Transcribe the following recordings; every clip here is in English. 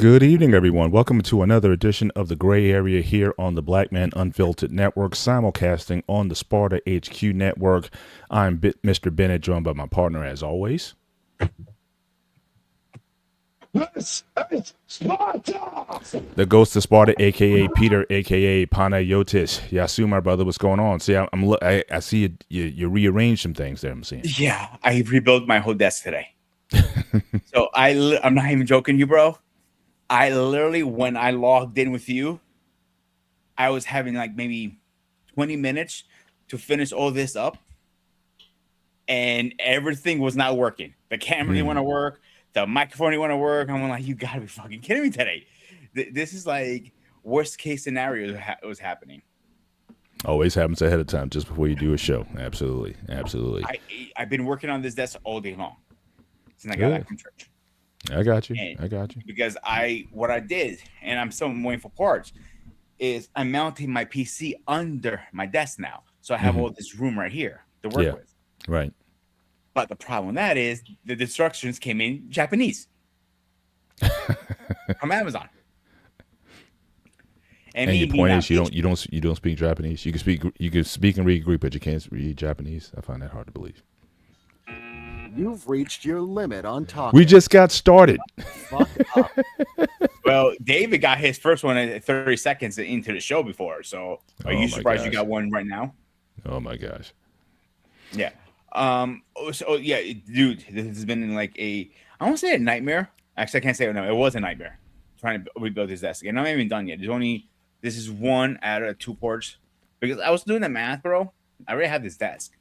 Good evening, everyone. Welcome to another edition of the Gray Area here on the Black Man Unfiltered Network, simulcasting on the Sparta HQ Network. Mr. Bennett, joined by my partner, as always. This is Sparta! The Ghost of Sparta, aka Peter, aka Panayotis. Yasu, my brother, what's going on? See, I see you rearranged some things there. I'm seeing. Yeah, I rebuilt my whole desk today. So I'm not even joking you, bro. I literally, when I logged in with you, I was having like maybe 20 minutes to finish all this up, and everything was not working. The camera didn't want to work. The microphone didn't want to work. I'm like, you gotta be fucking kidding me today. This is like worst case scenario was happening. Always happens ahead of time, just before you do a show. Absolutely. I've been working on this desk all day long since I got back from church. I got you. Because what I did, and I'm still waiting for parts, is I'm mounting my PC under my desk now. So I have all this room right here to work with. Right. But the problem with that is the instructions came in Japanese from Amazon. And your point is you don't speak Japanese. You can speak and read Greek, but you can't read Japanese. I find that hard to believe. You've reached your limit on talking. We just got started. Fuck up. Well, David got his first one at 30 seconds into the show before. So are you surprised you got one right now? Oh my gosh. Yeah. So yeah, dude, this has been like I won't say a nightmare. Actually, I can't say it was a nightmare trying to rebuild this desk. And I'm not even done yet. This is one out of two ports because I was doing the math, bro. I already have this desk.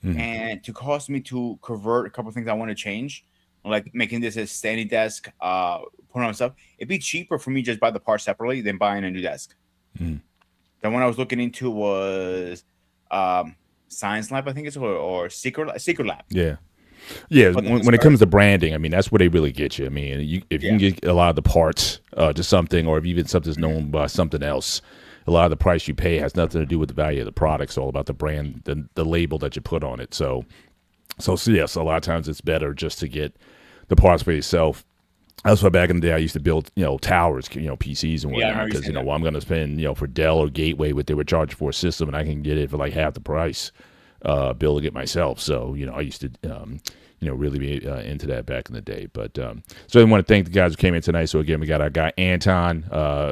And to cost me to convert a couple of things I want to change, like making this a standing desk, putting on stuff, it'd be cheaper for me just buy the parts separately than buying a new desk. The one I was looking into was Science Lab, I think it's or Secret Lab. Yeah. When it comes to branding, I mean, that's where they really get you. I mean, if you can get a lot of the parts to something, or if even something's known by something else, a lot of the price you pay has nothing to do with the value of the product. It's all about the brand, the label that you put on it. So yes, a lot of times it's better just to get the parts for yourself. That's why back in the day I used to build, towers, PCs and whatnot, because I'm going to spend, for Dell or Gateway, what they would charge for a system, and I can get it for like half the price, building it myself. So I used to. Really be into that back in the day. But so I want to thank the guys who came in tonight. So again, we got our guy Anton,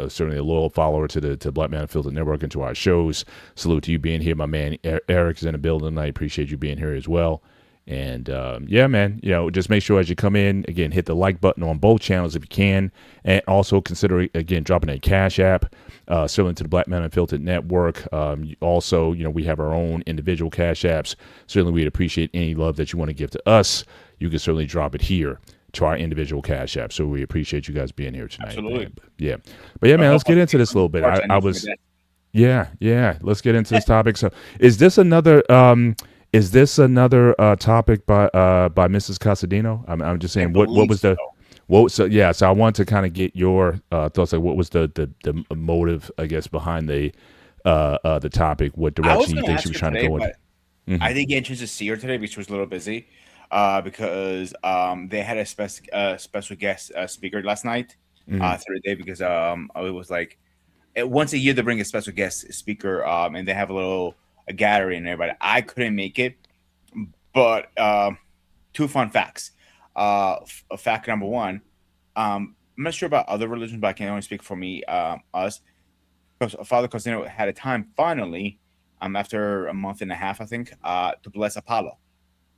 certainly a loyal follower to the Black Man Unfiltered Network and to our shows. Salute to you being here. My man Eric is in the building. I appreciate you being here as well. And yeah, man, just make sure as you come in, again, hit the like button on both channels if you can, and also consider again dropping a Cash App, certainly to the Black Man Unfiltered Network. Also, we have our own individual Cash Apps. Certainly, we'd appreciate any love that you want to give to us. You can certainly drop it here to our individual Cash App. So we appreciate you guys being here tonight. Absolutely. But yeah, man, let's get into this a little bit. Let's get into this topic. So, is this another topic by Mrs. Casadino? I'm just saying, what was the so I want to kind of get your thoughts. Like, what was the motive, I guess, behind the topic? What direction you think she was trying to go in? I didn't get a chance to see her today because she was a little busy. Because they had a special guest speaker last night through the day because it was like once a year they bring a special guest speaker and they have a gathering and everybody. I couldn't make it, but two fun facts. Fact number one, I'm not sure about other religions, but I can only speak for me, us. Because Father Cosino had a time finally, after a month and a half, I think, to bless Apollo.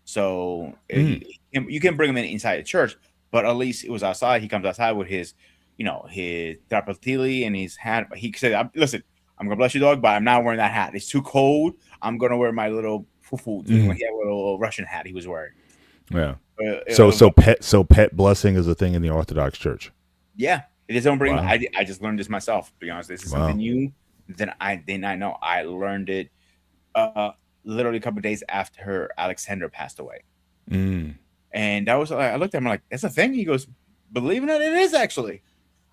So you can bring him inside the church, but at least it was outside. He comes outside with his trapatili and his hat. But he said, "Listen, I'm gonna bless you, dog, but I'm not wearing that hat. It's too cold. I'm gonna wear my little fufu." He had a little Russian hat he was wearing. Yeah. So pet blessing is a thing in the Orthodox Church. Yeah, it just don't bring. Wow. I just learned this myself. To be honest, this is something new that I did not know. I learned it literally a couple of days after Alexander passed away. And that was, I looked at him like, that's a thing? He goes, believe it, it is actually.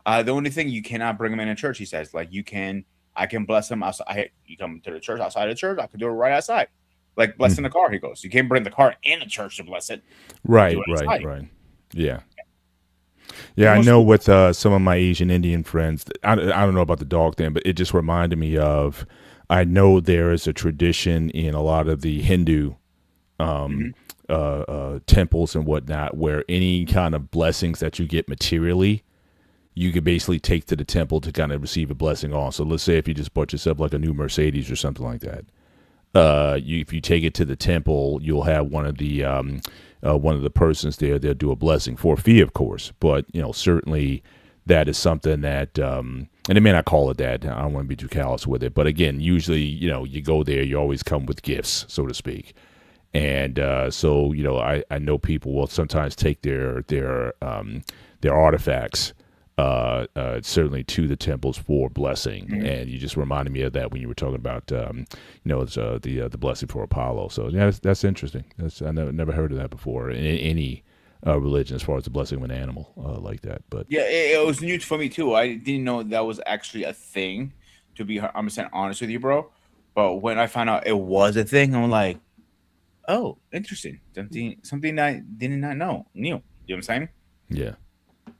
The only thing, you cannot bring him in a church, he says. Like, I can bless him outside. You come to the church, outside the church, I could do it right outside. Like blessing the car, he goes. You can't bring the car in the church to bless it. Right. Yeah. Yeah, I Most know people, with some of my Asian Indian friends, I don't know about the dog thing, but it just reminded me of, I know there is a tradition in a lot of the Hindu um, mhm. temples and whatnot where any kind of blessings that you get materially, you could basically take to the temple to kind of receive a blessing on. So let's say if you just bought yourself like a new Mercedes or something like that, if you take it to the temple, you'll have one of the persons there. They'll do a blessing for a fee, of course, but certainly that is something that, and they may not call it that. I don't want to be too callous with it, but again, usually you go there, you always come with gifts, so to speak. And so I know people will sometimes take their artifacts certainly to the temples for blessing. Mhm. And you just reminded me of that when you were talking about it's the blessing for Apollo. So yeah, that's interesting. I never heard of that before in any religion as far as the blessing of an animal like that. But Yeah, it was new for me too. I didn't know that was actually a thing. To be 100% honest with you, bro. But when I found out it was a thing, I'm like, oh, interesting. Something I did not know. New. You know what I'm saying? yeah,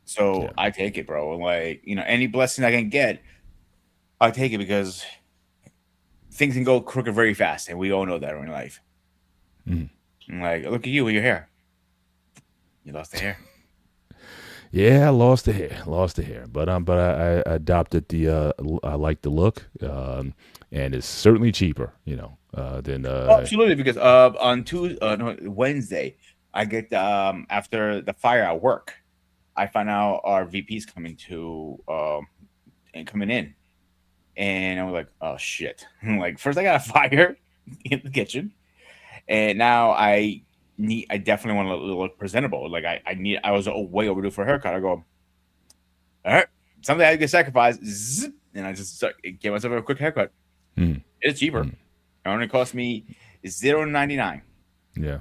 So yeah. I take it, bro. Like, any blessing I can get, I take it because things can go crooked very fast, and we all know that in life. Mhm. I'm like, look at you with your hair. You lost the hair. Yeah, I lost the hair, but I adopted I like the look, and it's certainly cheaper, than Oh, absolutely, because on Tuesday, no, Wednesday, I get after the fire at work, I find out our VP's coming to and coming in, and I was like, oh shit! Like first I got a fire in the kitchen, and now I definitely want to look presentable. Like I was way overdue for a haircut. I go, all right, something I get sacrificed, zip, and I just gave myself a quick haircut. mm, It's cheaper. mm, It only cost me 0.99. yeah.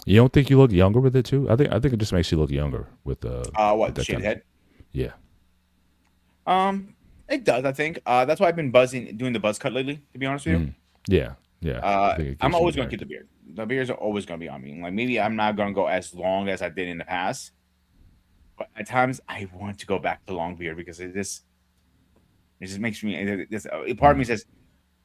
You don't think you look younger with it too? I think it just makes you look younger with What that shaved kind of. head? Yeah. It does. I think. That's why I've been doing the buzz cut lately. To be honest with you, Mm, yeah. Yeah. I think it I'm gives you a always gonna keep character. the beard. The beards are always gonna be on me. Like maybe I'm not gonna go as long as I did in the past, but at times I want to go back to long beard because it just makes me. Part of me Mm, says,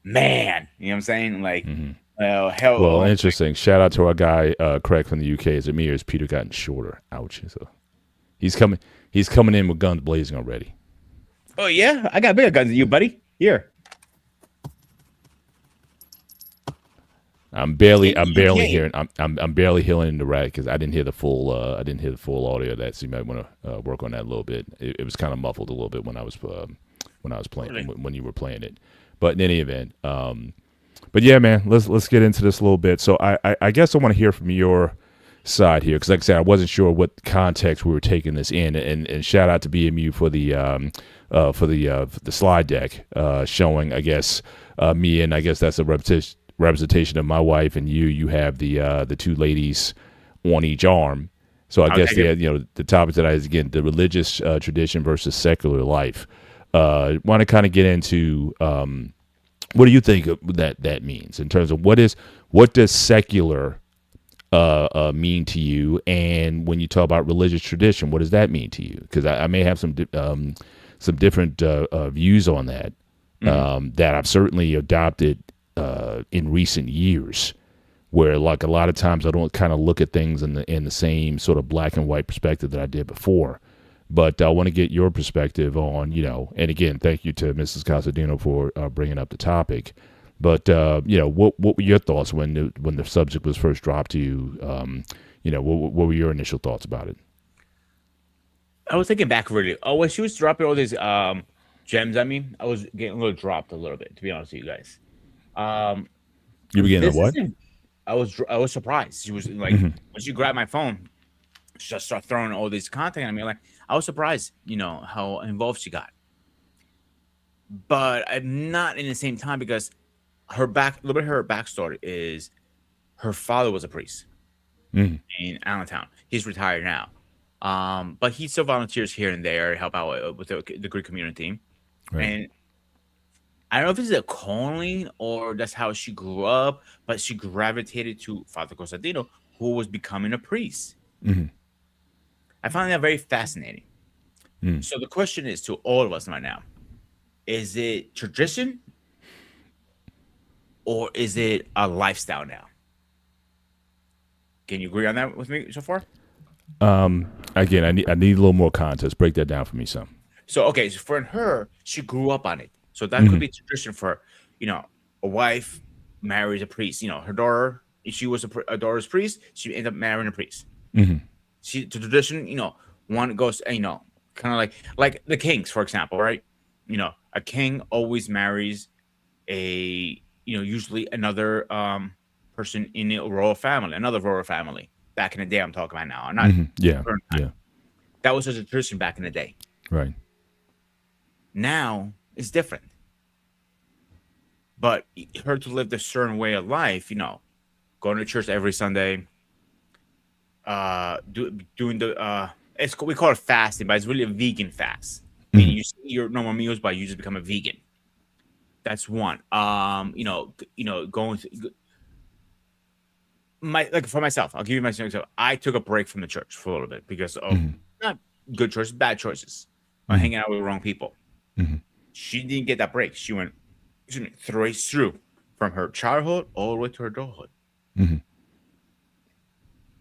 "Man," you know what I'm saying? Like, hmm hell, Well, interesting. Shout out to our guy Craig from the UK. Is it me or is Peter gotten shorter? Ouch. So he's coming. He's coming in with guns blazing already. oh yeah, I got bigger guns than you, buddy. Here, I'm you barely came. hearing. I'm barely hearing the rat because I didn't hear the full audio of that. So you might want to work on that a little bit. It was kind of muffled a little bit when I was playing Really? when you were playing it. But in any event, but yeah, man, let's get into this a little bit. So I guess I want to hear from your side here because, like I said, I wasn't sure what context we were taking this in, and shout out to BMU for the slide deck showing, I guess, me, and I guess that's a representation of my wife, and you have the two ladies on each arm. So I I'll guess take it. the topic tonight is again the religious tradition versus secular life. Want to kind of get into what do you think that means in terms of what does secular mean to you, and when you talk about religious tradition, what does that mean to you? Because I may have some different views on that Mhm. that I've certainly adopted in recent years, where like a lot of times I don't kind of look at things in the same sort of black and white perspective that I did before. But I want to get your perspective on, and again, thank you to Mrs. Casadino for bringing up the topic. But what were your thoughts when the subject was first dropped to you? What were your initial thoughts about it? I was thinking back really. Oh, when she was dropping all these gems at me, I was getting a little dropped a little bit. To be honest with you guys, um, You were getting a this what? isn't. I was surprised. She was like, Hmm. when she grabbed my phone, she just started throwing all this content at me. Like I was surprised, how involved she got. But I'm not in the same time because a little bit of her backstory is her father was a priest Hmm. in Allentown. He's retired now. But he still volunteers here and there, help out with the Greek community. Right. And I don't know if this is a calling or that's how she grew up, but she gravitated to Father Costantino, who was becoming a priest. Hmm. I find that very fascinating. Mm. So the question is to all of us right now: is it tradition or is it a lifestyle now? Can you agree on that with me so far? Again, I need a little more context. Break that down for me, some. So okay, so for her, she grew up on it. So that could Mm-hmm. be tradition for, you know, a wife marries a priest. You know, her daughter, if she was a daughter's priest, she ended up marrying a priest. Mm-hmm. She the tradition, you know, one goes, you know, kind of like the kings, for example, right? You know, a king always marries a, you know, usually another person in the royal family, another royal family. Back in the day, I'm talking about now, not Mm-hmm. Yeah. current time. Yeah. That was a tradition back in the day. Right. Now it's different. But her to live this certain way of life, you know, going to church every Sunday, doing the we call it fasting, but it's really a vegan fast. Meaning you eat your normal meals, but you just become a vegan. That's one. Going to like for myself, I'll give you my example. I took a break from the church for a little bit because of not good choices, bad choices, or hanging out with the wrong people. Mm-hmm. She didn't get that break. She went straight through from her childhood all the way to her adulthood. Mm-hmm.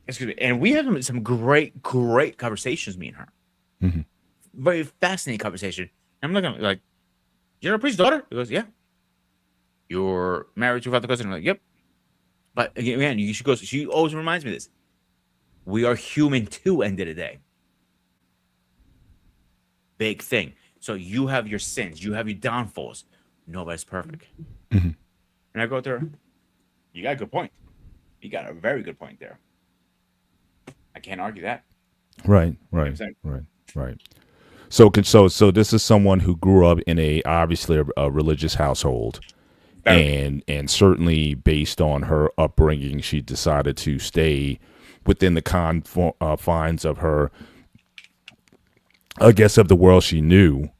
Excuse me. And we had some great conversations, me and her. Mm-hmm. Very fascinating conversation. I'm looking like, you're a priest's daughter? He goes, yeah. You're married to a father cousin? I'm like, yep. But again, she always reminds me of this. We are human too, end of the day. Big thing. So you have your sins, you have your downfalls. Nobody's perfect. Mm-hmm. And I go to her, you got a good point. You got a very good point there. I can't argue that. Right. So this is someone who grew up in obviously a religious household, and certainly based on her upbringing, she decided to stay within the confines of her, I guess, of the world she knew,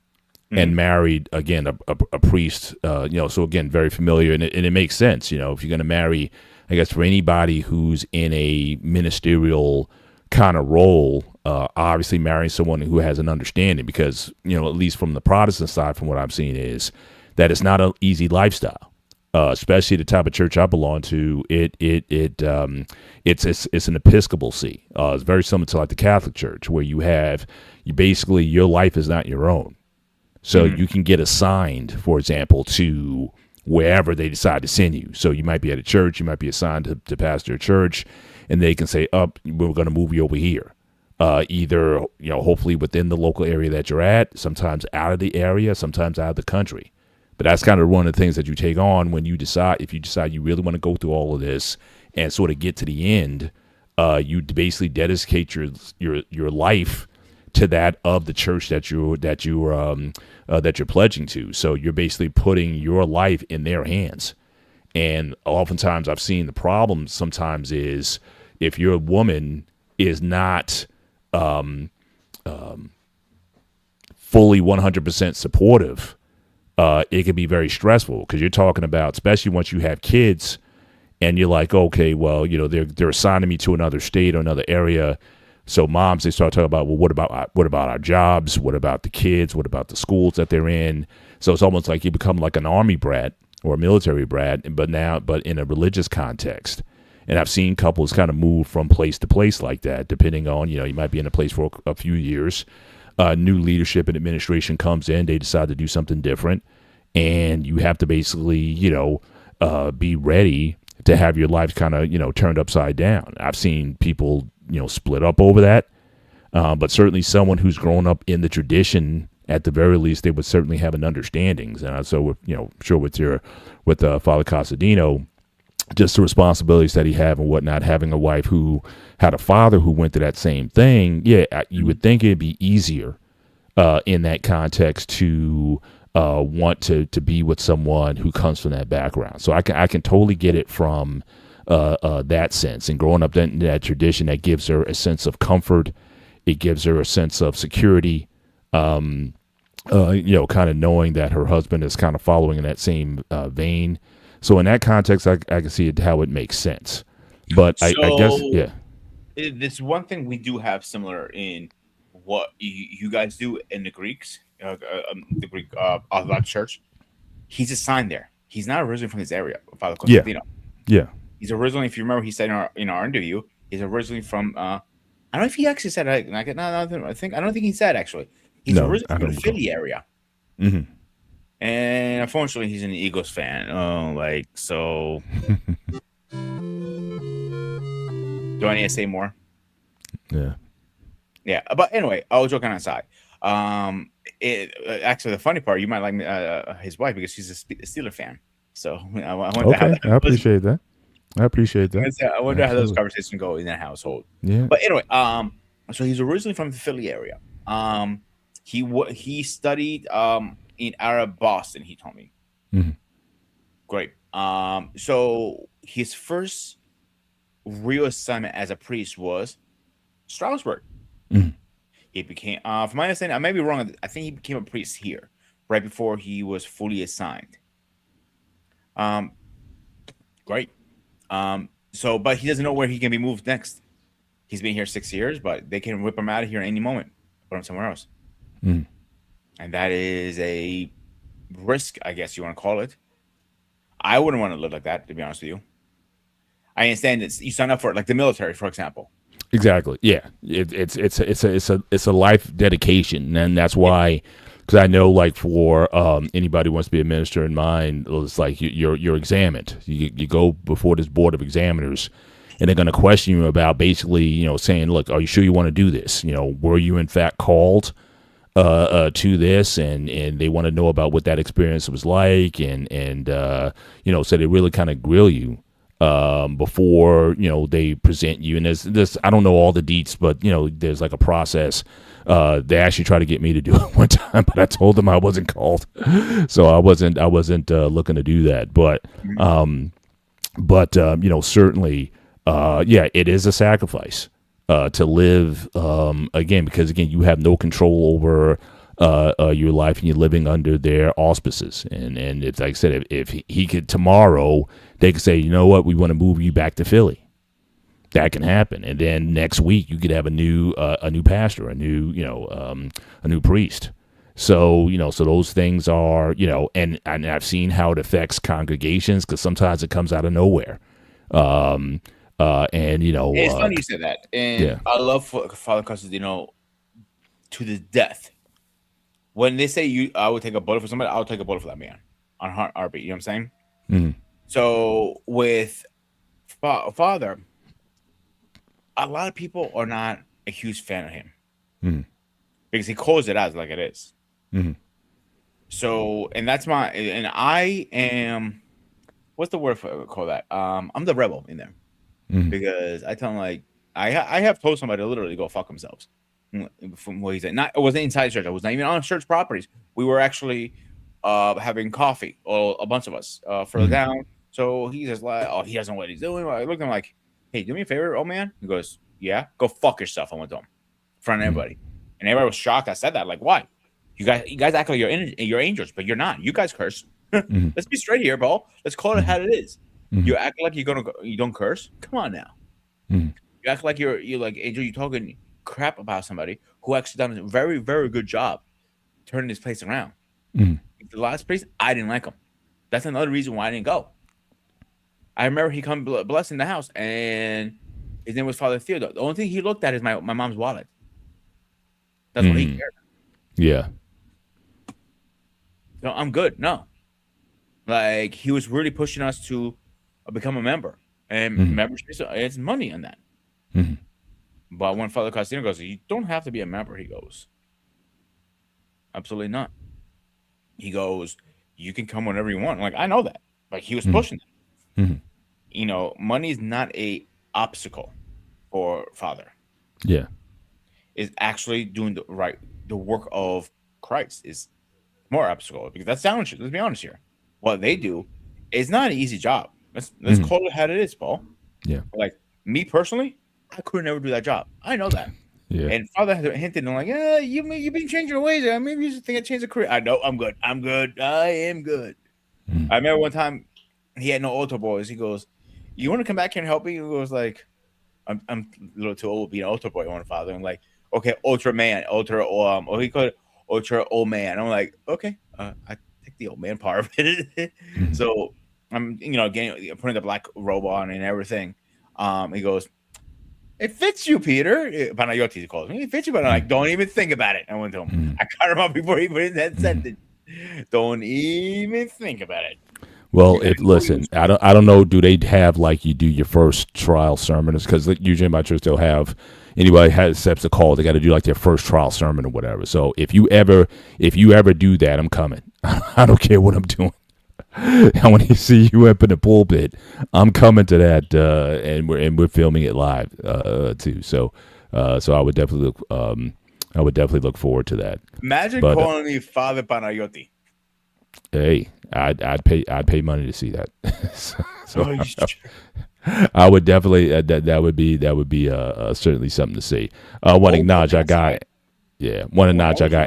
and married again a priest. So again, very familiar, and it makes sense. You know, if you're going to marry, I guess for anybody who's in a ministerial kind of role, obviously marrying someone who has an understanding, because, you know, at least from the Protestant side, from what I've seen, is that it's not an easy lifestyle, especially the type of church I belong to. It's an Episcopal see. It's very similar to like the Catholic Church, where you basically, your life is not your own. So you can get assigned, for example, to wherever they decide to send you. So you might be at a church, you might be assigned to pastor a church, and they can say, we're going to move you over here. Either, you know, hopefully within the local area that you're at, sometimes out of the area, sometimes out of the country. But that's kind of one of the things that you take on when you decide, if you decide you really want to go through all of this and sort of get to the end, you basically dedicate your life to that of the church that you're pledging to. So you're basically putting your life in their hands. And oftentimes I've seen the problem sometimes is if your woman is not fully 100% supportive, it can be very stressful, because you're talking about, especially once you have kids and you're like, okay, well, you know, they're assigning me to another state or another area. So moms, they start talking about, well, what about our jobs? What about the kids? What about the schools that they're in? So it's almost like you become like an army brat or a military brat, but in a religious context. And I've seen couples kind of move from place to place like that, depending on, you know, you might be in a place for a few years. New leadership and administration comes in, they decide to do something different, and you have to basically, you know, be ready to have your life kind of, you know, turned upside down. I've seen people, you know, split up over that, but certainly someone who's grown up in the tradition, at the very least, they would certainly have an understanding. And so, you know, sure with Father Casadino, just the responsibilities that he had and whatnot, having a wife who had a father who went through that same thing, you would think it'd be easier in that context to want to be with someone who comes from that background. So I can totally get it from that sense. And growing up in that tradition, that gives her a sense of comfort. It gives her a sense of security. You know, kind of knowing that her husband is kind of following in that same vein. So in that context, I can see how it makes sense. But I guess, yeah. This one thing we do have similar in what you guys do in the Greeks, the Greek Orthodox Church. He's assigned there. He's not originally from this area, Father Yeah, Costantino. yeah. He's originally, if you remember, he said in our interview, he's originally from. I don't know if he actually said. I don't think he said actually. He's No, originally I from don't the recall. Philly area, Hmm. and unfortunately, he's an Eagles fan. Oh, like so. Do I need to say more? Yeah. Yeah, but anyway, all joking aside, actually the funny part, you might like his wife because she's a Steeler fan. So I wonder how Okay, that I was. appreciate that. I appreciate that. I wonder how those Absolutely. conversations go in that household. Yeah. But anyway, so he's originally from the Philly area. He studied in Arab Boston. He told me. Mhm. Great. So his first real assignment as a priest was Strasbourg. Mhm. He became, from my understanding, I may be wrong. I think he became a priest here right before he was fully assigned. Um, Great. So, but he doesn't know where he can be moved next. He's been here 6 years, but they can whip him out of here at any moment, put him somewhere else, Mhm. and that is a risk, I guess you want to call it. I wouldn't want to live like that, to be honest with you. I understand that you sign up for it, like the military, for example. Exactly. Yeah. It's a life dedication, and that's Yeah. why. Because I know, like, for anybody who wants to be a minister in mine, it's like you're examined. You go before this board of examiners, and they're going to question you about basically, saying, "Look, are you sure you want to do this? Were you in fact called to this?" And they want to know about what that experience was like, and so they really kind of grill you before they present you. And there's this, I don't know all the deets, but there's like a process. They actually tried to get me to do it one time, but I told them I wasn't called, so I wasn't looking to do that. But certainly, yeah, it is a sacrifice to live again, because again, you have no control over your life, and you're living under their auspices. And it's like I said, if he could tomorrow, they could say, you know what, we want to move you back to Philly. That can happen, and then next week you could have a new pastor, a new priest. So so those things are, and I've seen how it affects congregations, because sometimes it comes out of nowhere. And It's funny you said that, and yeah. I love Father Costantino to the death. When they say I would take a bullet for somebody, I would take a bullet for that man on heartbeat. You know what I'm saying? Mhm. So with Father, a lot of people are not a huge fan of him Mhm. because he calls it as like it is. Mhm. So, and I am, what's the word for call that? I'm the rebel in there Mhm. because I tell him like I have told somebody to literally go fuck themselves from what he said. Not, it wasn't inside church. I was not even on church properties. We were actually having coffee, or a bunch of us further Mhm. down. So he's just like, oh, he doesn't know what he's doing. I looked at him like, hey, do me a favor, old man. He goes, yeah, go fuck yourself. I went to him in front of Mhm. everybody, and everybody was shocked. I said that, like, why? You guys act like you're angels, but you're not. You guys curse. Mhm. Let's be straight here, Paul. Let's call it how Mhm. it is. Mhm. You act like you don't curse. Come on now. Mhm. You act like you're like angel. You're talking crap about somebody who actually done a very very good job turning this place around. Mhm. The last place, I didn't like him. That's another reason why I didn't go. I remember he come blessing the house, and his name was Father Theodore. The only thing he looked at is my mom's wallet. That's what he Mhm. cared. Yeah. No, I'm good. No, like he was really pushing us to become a member, and Mhm. membership it's money on that. Mhm. But when Father Costino goes, you don't have to be a member. He goes, absolutely not. He goes, you can come whenever you want. Like I know that. Like he was Mhm. pushing that. Mhm. Money is not a obstacle for Father. Yeah. Is actually doing the work of Christ is more obstacle because that's challenging. Let's be honest here. What they do is not an easy job. Let's Mhm. call it how it is, Paul. Yeah. Like me personally, I could never do that job. I know that. Yeah. And Father had hinted, and I'm like, yeah, you've been changing your ways. Maybe you should think I changed a career. I know, I'm good. I'm good. I am good. Mhm. I remember one time he had no altar boys. He goes, you want to come back here and help me? He goes like, I'm a little too old to be an ultra boy, one father. I'm like, okay, ultra man, ultra what he called it, ultra old man. I'm like, okay, I take the old man part of it. So I'm getting putting the black robe on and everything. He goes, it fits you, Peter. Panayotis, he calls me. It fits you, but I'm like, don't even think about it. I went to him. I cut him off before he put in that sentence. Don't even think about it. Well, listen, I don't know. Do they have like you do your first trial sermon? Because usually in my church they'll have anybody has accepts a call. They got to do like their first trial sermon or whatever. So if you ever do that, I'm coming. I don't care what I'm doing. And when you see you up in the pulpit, I'm coming to that, and we're filming it live too. So I would definitely look forward to that. Imagine calling me Father Panayoti. Hey, I'd pay money to see that. I would definitely that would be certainly something to see. Want to acknowledge I got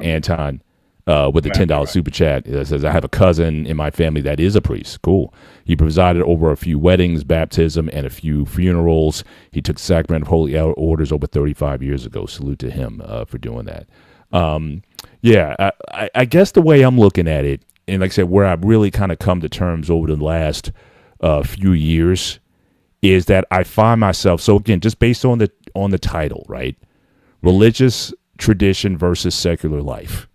Anton with the $10 super chat. It says I have a cousin in my family that is a priest. Cool. He presided over a few weddings, baptism, and a few funerals. He took sacrament of holy orders over 35 years ago. Salute to him for doing that. I guess the way I'm looking at it, and like I said, where I've really kind of come to terms over the last few years, is that I find myself, so again, just based on the title, right? Religious tradition versus secular life.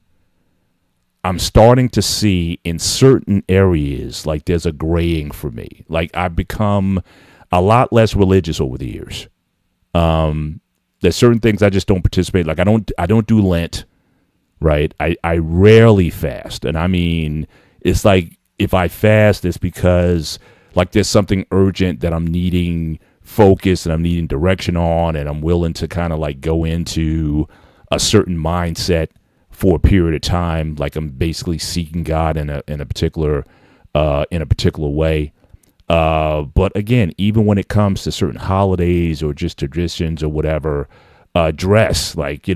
I'm starting to see in certain areas like there's a graying for me. Like I've become a lot less religious over the years. There's certain things I just don't participate. Like I don't do Lent, right? I rarely fast. And I mean, it's like if I fast, it's because like there's something urgent that I'm needing focus and I'm needing direction on, and I'm willing to kind of like go into a certain mindset for a period of time. Like I'm basically seeking God in a particular way. But again, even when it comes to certain holidays or just traditions or whatever, dress, like,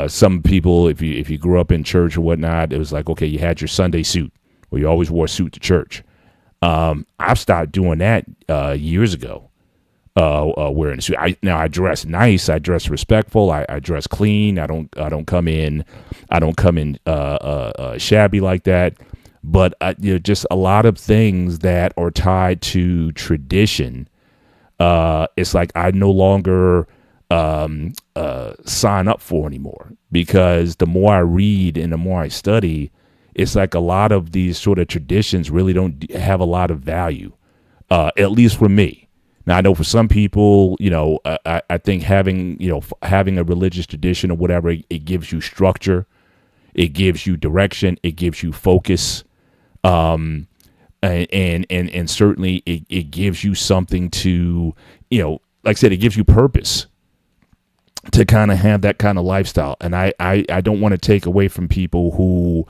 some people, if you grew up in church or whatnot, it was like, okay, you had your Sunday suit, or you always wore a suit to church. I've stopped doing that years ago. Wearing a suit. I dress nice. I dress respectful. I dress clean. I don't come in shabby like that. But just a lot of things that are tied to tradition. It's like I no longer sign up for anymore, because the more I read and the more I study, it's like a lot of these sort of traditions really don't have a lot of value, at least for me. Now, I know for some people, I think having a religious tradition or whatever, it gives you structure, it gives you direction, it gives you focus, and certainly it gives you something to, like I said, it gives you purpose to kind of have that kind of lifestyle. And I don't want to take away from people who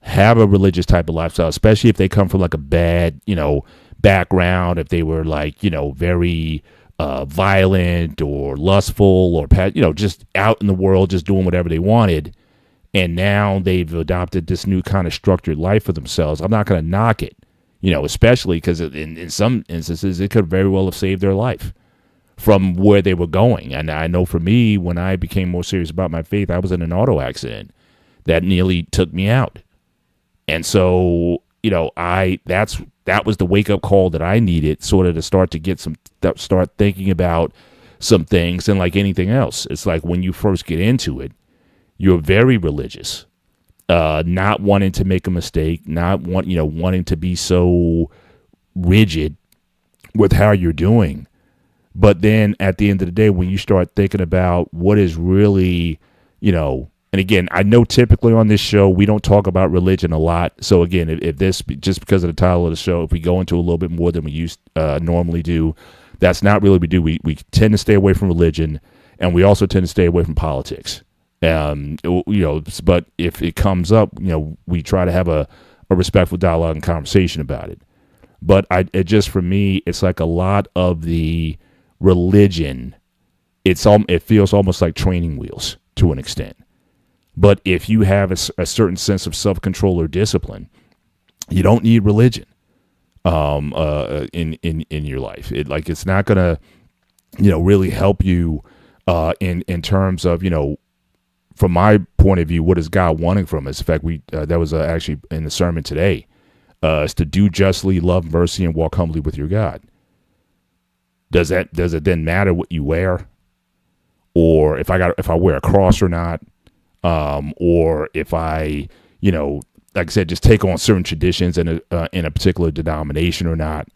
have a religious type of lifestyle, especially if they come from like a bad, background, if they were like, very violent or lustful or, just out in the world, just doing whatever they wanted. And now they've adopted this new kind of structured life for themselves. I'm not going to knock it, especially because in some instances, it could very well have saved their life from where they were going. And I know for me, when I became more serious about my faith, I was in an auto accident that nearly took me out. And so, that was the wake up call that I needed, sort of to start thinking about some things. And like anything else, it's like when you first get into it, you're very religious, not wanting to make a mistake, wanting to be so rigid with how you're doing. But then at the end of the day, when you start thinking about what is really, and again, I know typically on this show, we don't talk about religion a lot. So again, if this, just because of the title of the show, if we go into a little bit more than we normally do, that's not really what we do. We tend to stay away from religion, and we also tend to stay away from politics. But if it comes up, we try to have a respectful dialogue and conversation about it. But for me, it's like a lot of the religion, it feels almost like training wheels to an extent. But if you have a certain sense of self-control or discipline, you don't need religion in your life. It's not gonna really help you in terms of, from my point of view, what is God wanting from us? In fact, we that was actually in the sermon today, is to do justly, love mercy, and walk humbly with your God. Does it then matter what you wear, or if I wear a cross or not, or if I, like I said, just take on certain traditions in a particular denomination or not?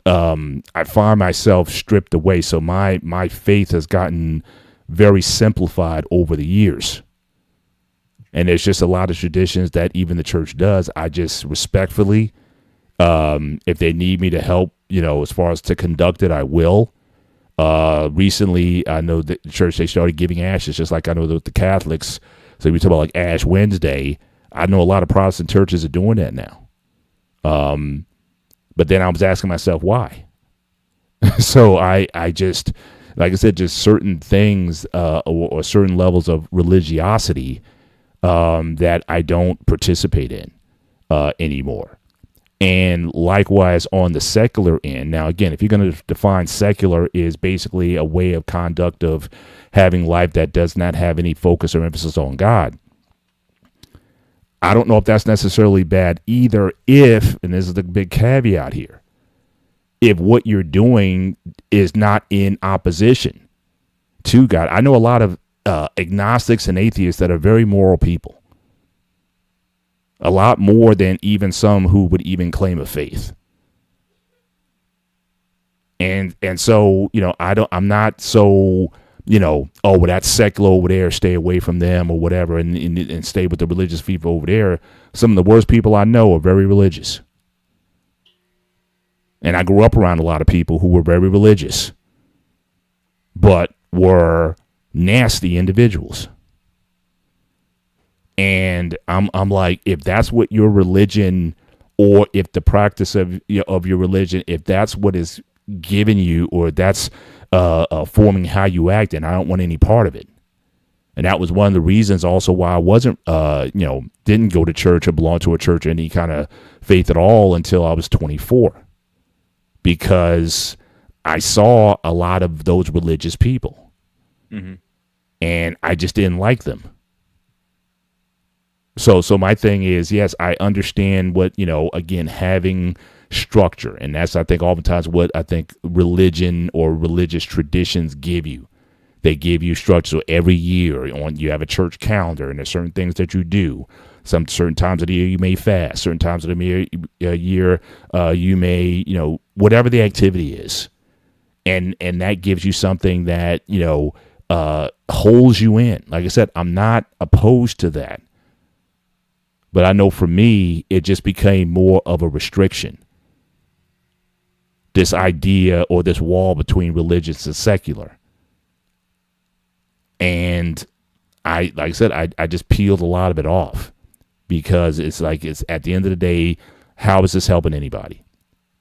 I find myself stripped away. So my faith has gotten very simplified over the years. And there's just a lot of traditions that even the church does. I just respectfully, if they need me to help, as far as to conduct it, I will. Recently, I know that the church, they started giving ashes, just like I know that the Catholics. So we talk about like Ash Wednesday. I know a lot of Protestant churches are doing that now. But then I was asking myself why. So I just, like I said, just certain things or certain levels of religiosity that I don't participate in anymore. And likewise on the secular end. Now, again, if you're going to define secular is basically a way of conduct of having life that does not have any focus or emphasis on God. I don't know if that's necessarily bad either if, and this is the big caveat here, if what you're doing is not in opposition to God. I know a lot of agnostics and atheists that are very moral people. A lot more than even some who would even claim a faith. And so, I'm not so, oh, well, that's secular over there, stay away from them or whatever, and stay with the religious people over there. Some of the worst people I know are very religious. And I grew up around a lot of people who were very religious, but were nasty individuals. And I'm like, if that's what your religion, or if the practice of your religion, if that's what is giving you, or that's forming how you act, and I don't want any part of it. And that was one of the reasons also why I wasn't, didn't go to church or belong to a church or any kind of faith at all until I was 24, because I saw a lot of those religious people, and I just didn't like them. So my thing is, yes, I understand what, again, having structure. And that's, I think, oftentimes what I think religion or religious traditions give you. They give you structure. So every year you have a church calendar, and there's certain things that you do. Some certain times of the year you may fast. Certain times of the year you may, whatever the activity is. And that gives you something that, holds you in. Like I said, I'm not opposed to that. But I know for me, it just became more of a restriction. This idea or this wall between religious and secular. And like I said, I just peeled a lot of it off, because it's like, it's at the end of the day, how is this helping anybody?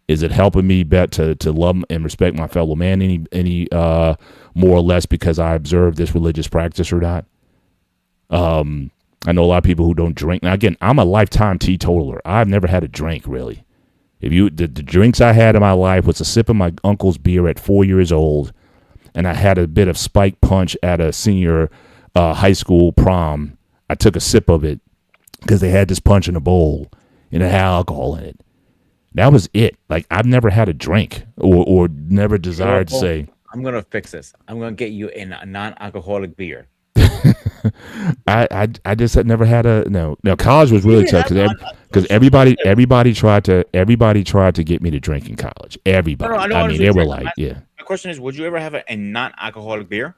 Is it helping me to love and respect my fellow man any more or less because I observe this religious practice or not? I know a lot of people who don't drink. Now, again, I'm a lifetime teetotaler. I've never had a drink, really. The drinks I had in my life was a sip of my uncle's beer at 4 years old, and I had a bit of spike punch at a senior high school prom. I took a sip of it because they had this punch in a bowl, and it had alcohol in it. That was it. Like, I've never had a drink or never desired to say, I'm going to fix this. I'm going to get you in a non-alcoholic beer. I just had never had a no. Now college was really tough because everybody tried to get me to drink in college. Everybody. No, I mean, they were like, yeah. My question is, would you ever have a non-alcoholic beer?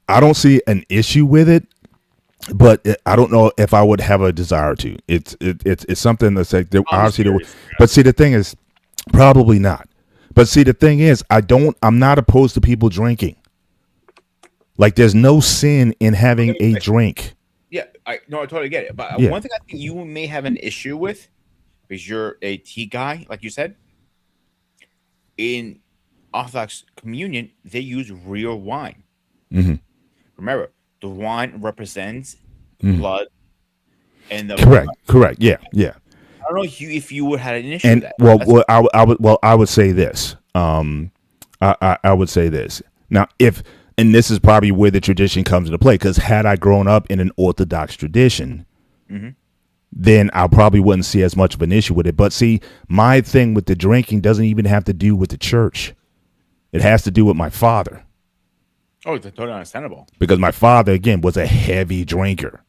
I don't see an issue with it, but I don't know if I would have a desire to. It's something that's like obviously. But see, the thing is, probably not. But see, the thing is, I'm not opposed to people drinking. Like, there's no sin in having a drink. Yeah, I totally get it. But one thing I think you may have an issue with, because you're a tea guy, like you said, in Orthodox communion, they use real wine. Mm-hmm. Remember, the wine represents blood. And correct. Yeah. don't know if you would had an issue with And that. I would say this. I would say this. Now, if and this is probably where the tradition comes into play, because had I grown up in an Orthodox tradition, then I probably wouldn't see as much of an issue with it. But see, my thing with the drinking doesn't even have to do with the church. It has to do with my father. Oh, it's totally understandable. Because my father, again, was a heavy drinker.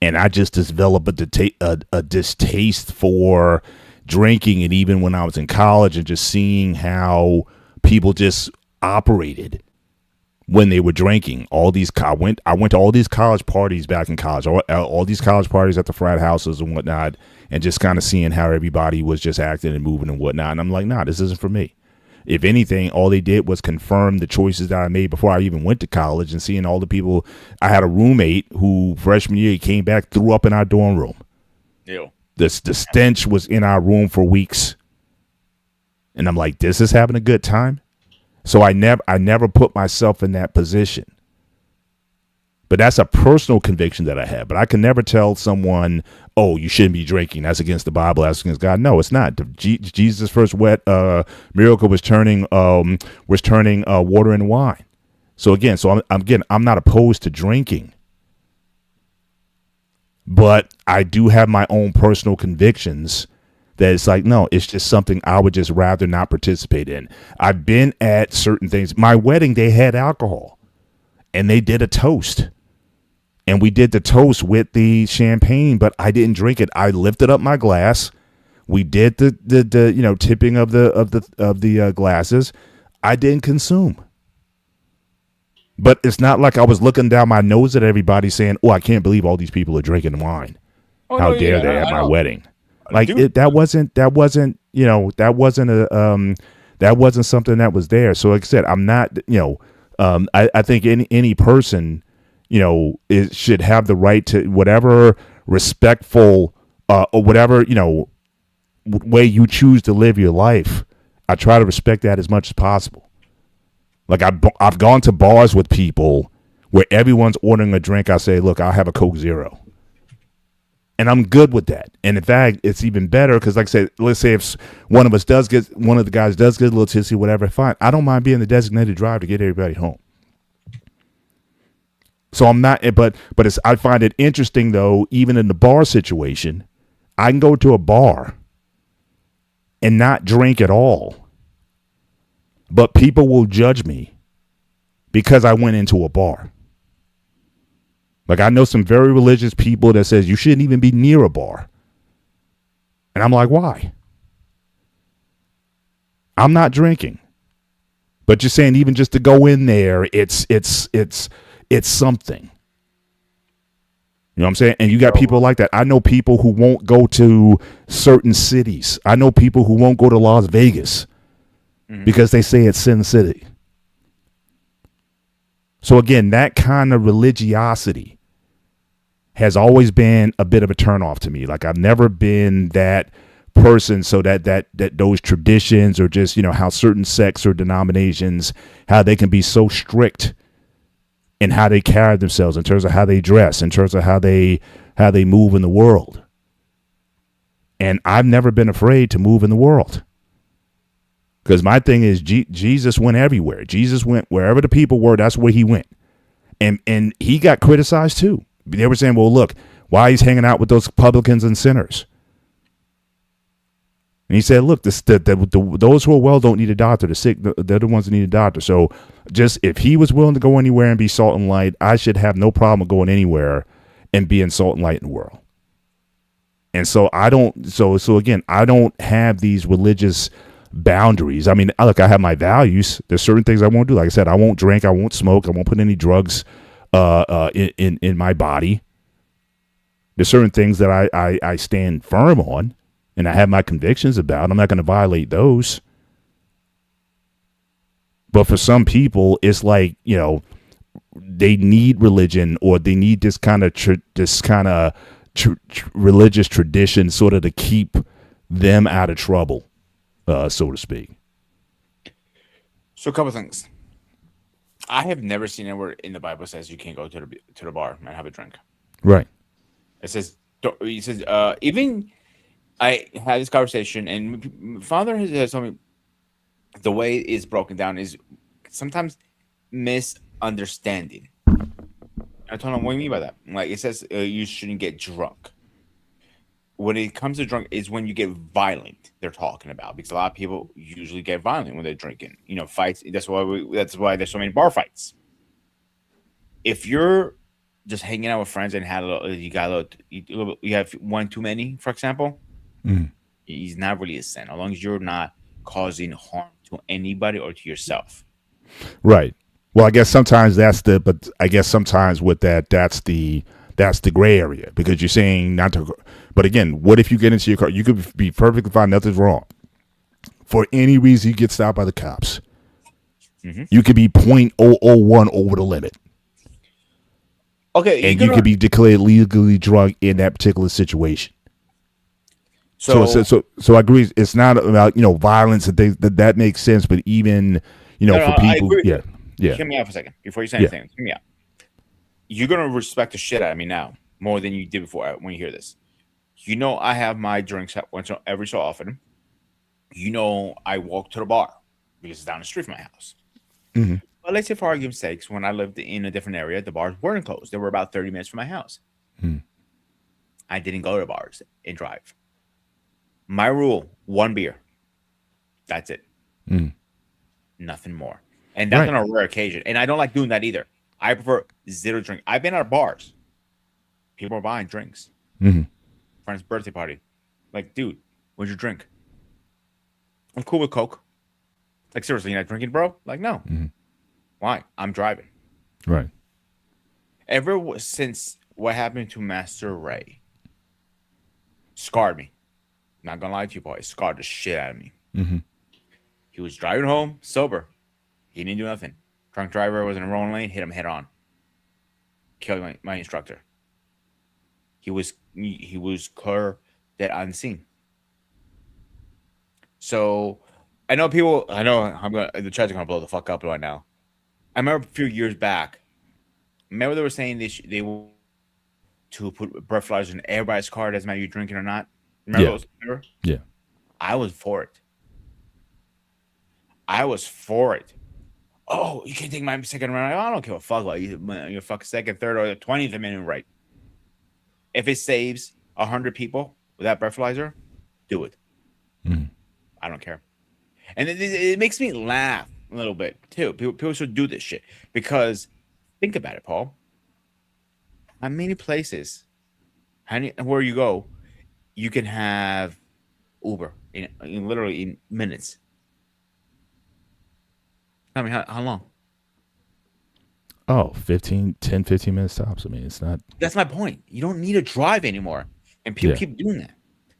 And I just developed a distaste for drinking. And even when I was in college and just seeing how people just operated when they were drinking. I went to all these college parties back in college, all these college parties at the frat houses and whatnot, and just kind of seeing how everybody was just acting and moving and whatnot. And I'm like, nah, this isn't for me. If anything, all they did was confirm the choices that I made before I even went to college, and seeing all the people. I had a roommate who freshman year, he came back, threw up in our dorm room. Ew. The stench was in our room for weeks. And I'm like, this is having a good time. So I never put myself in that position. But that's a personal conviction that I have. But I can never tell someone, oh, you shouldn't be drinking. That's against the Bible. That's against God. No, it's not. Jesus' first miracle was turning water into wine. So again, I'm not opposed to drinking. But I do have my own personal convictions that it's like, no, it's just something I would just rather not participate in. I've been at certain things. My wedding, they had alcohol, and they did a toast. And we did the toast with the champagne, but I didn't drink it. I lifted up my glass. We did the tipping of the glasses. I didn't consume. But it's not like I was looking down my nose at everybody saying, "Oh, I can't believe all these people are drinking wine. How dare they at my wedding?" Like that wasn't something that was there. So like I said, I'm not, I think any person, should have the right to whatever respectful or whatever, way you choose to live your life. I try to respect that as much as possible. Like I've gone to bars with people where everyone's ordering a drink. I say, look, I'll have a Coke Zero. And I'm good with that. And in fact, it's even better because, like I said, let's say if one of the guys does get a little tipsy, whatever, fine. I don't mind being the designated driver to get everybody home. So I'm not, but I find it interesting though, even in the bar situation, I can go to a bar and not drink at all, but people will judge me because I went into a bar. Like I know some very religious people that says you shouldn't even be near a bar. And I'm like, why? I'm not drinking. But you're saying even just to go in there, it's something. You know what I'm saying? And you got people like that. I know people who won't go to certain cities. I know people who won't go to Las Vegas because they say it's Sin City. So again, that kind of religiosity has always been a bit of a turnoff to me. Like I've never been that person, so that those traditions or just, how certain sects or denominations, how they can be so strict in how they carry themselves, in terms of how they dress, in terms of how they move in the world. And I've never been afraid to move in the world. Because my thing is Jesus went everywhere. Jesus went wherever the people were, that's where he went. And he got criticized too. They were saying, well, look, why he's hanging out with those publicans and sinners. And he said, look, those who are well don't need a doctor. The sick, they're the ones that need a doctor. So just if he was willing to go anywhere and be salt and light, I should have no problem going anywhere and being salt and light in the world. And so I don't, so again, I don't have these religious boundaries. I mean, look, I have my values. There's certain things I won't do. Like I said, I won't drink, I won't smoke, I won't put any drugs in my body. There's certain things that I stand firm on and I have my convictions about. I'm not going to violate those. But for some people, it's like, they need religion or they need this kind of religious tradition sort of to keep them out of trouble, so to speak. So a couple things. I have never seen anywhere in the Bible says you can't go to the bar and have a drink. Right. It says even I had this conversation, and father has told me the way it's broken down is sometimes misunderstanding. I told him, what do you mean by that? Like, it says you shouldn't get drunk. When it comes to drunk, is when you get violent. They're talking about, because a lot of people usually get violent when they're drinking. Fights. That's why there's so many bar fights. If you're just hanging out with friends and you have one too many, for example, he's not really a sin, as long as you're not causing harm to anybody or to yourself. Right. Well, I guess sometimes but I guess sometimes with that's the gray area, because you're saying not to. But again, what if you get into your car? You could be perfectly fine, nothing's wrong. For any reason, you get stopped by the cops. Mm-hmm. You could be 0.001 over the limit. Okay, and you could be declared legally drunk in that particular situation. So I agree. It's not about violence and things that makes sense, but even for people, yeah. Hear me out for a second before you say anything. Hear me out. You're gonna respect the shit out of me now more than you did before when you hear this. I have my drinks every so often. I walk to the bar because it's down the street from my house. Mm-hmm. But let's say, for argument's sake, when I lived in a different area, the bars weren't closed. They were about 30 minutes from my house. I didn't go to the bars and drive. My rule, 1 beer. That's it. Nothing more. And that's on a rare occasion. And I don't like doing that either. I prefer 0 drink. I've been at bars. People are buying drinks. Friend's birthday party. Like, dude, what's your drink? I'm cool with Coke. Like, seriously, you're not drinking, bro? Like, no. Why? I'm driving. Right. Ever since what happened to Master Ray scarred me. Not gonna lie to you, boy. It scarred the shit out of me. He was driving home sober. He didn't do nothing. Drunk driver was in a wrong lane, hit him head on. Killed my instructor. He was clear dead on scene. So I know the chat's gonna blow the fuck up right now. I remember a few years back. Remember they were saying they will to put breathalyzers in everybody's car, doesn't matter you drinking or not. Remember? Yeah. I was for it. Oh, you can't take my second round. I don't give a fuck about your fucking second, third, or the 20th minute right. If it saves 100 people with that breathalyzer, do it. I don't care. And it makes me laugh a little bit too. People should do this shit because think about it, Paul. How many places, where you go, you can have Uber in literally in minutes. I mean, how long? Oh, 10, 15 minutes tops. I mean, it's not. That's my point. You don't need to drive anymore. And people keep doing that.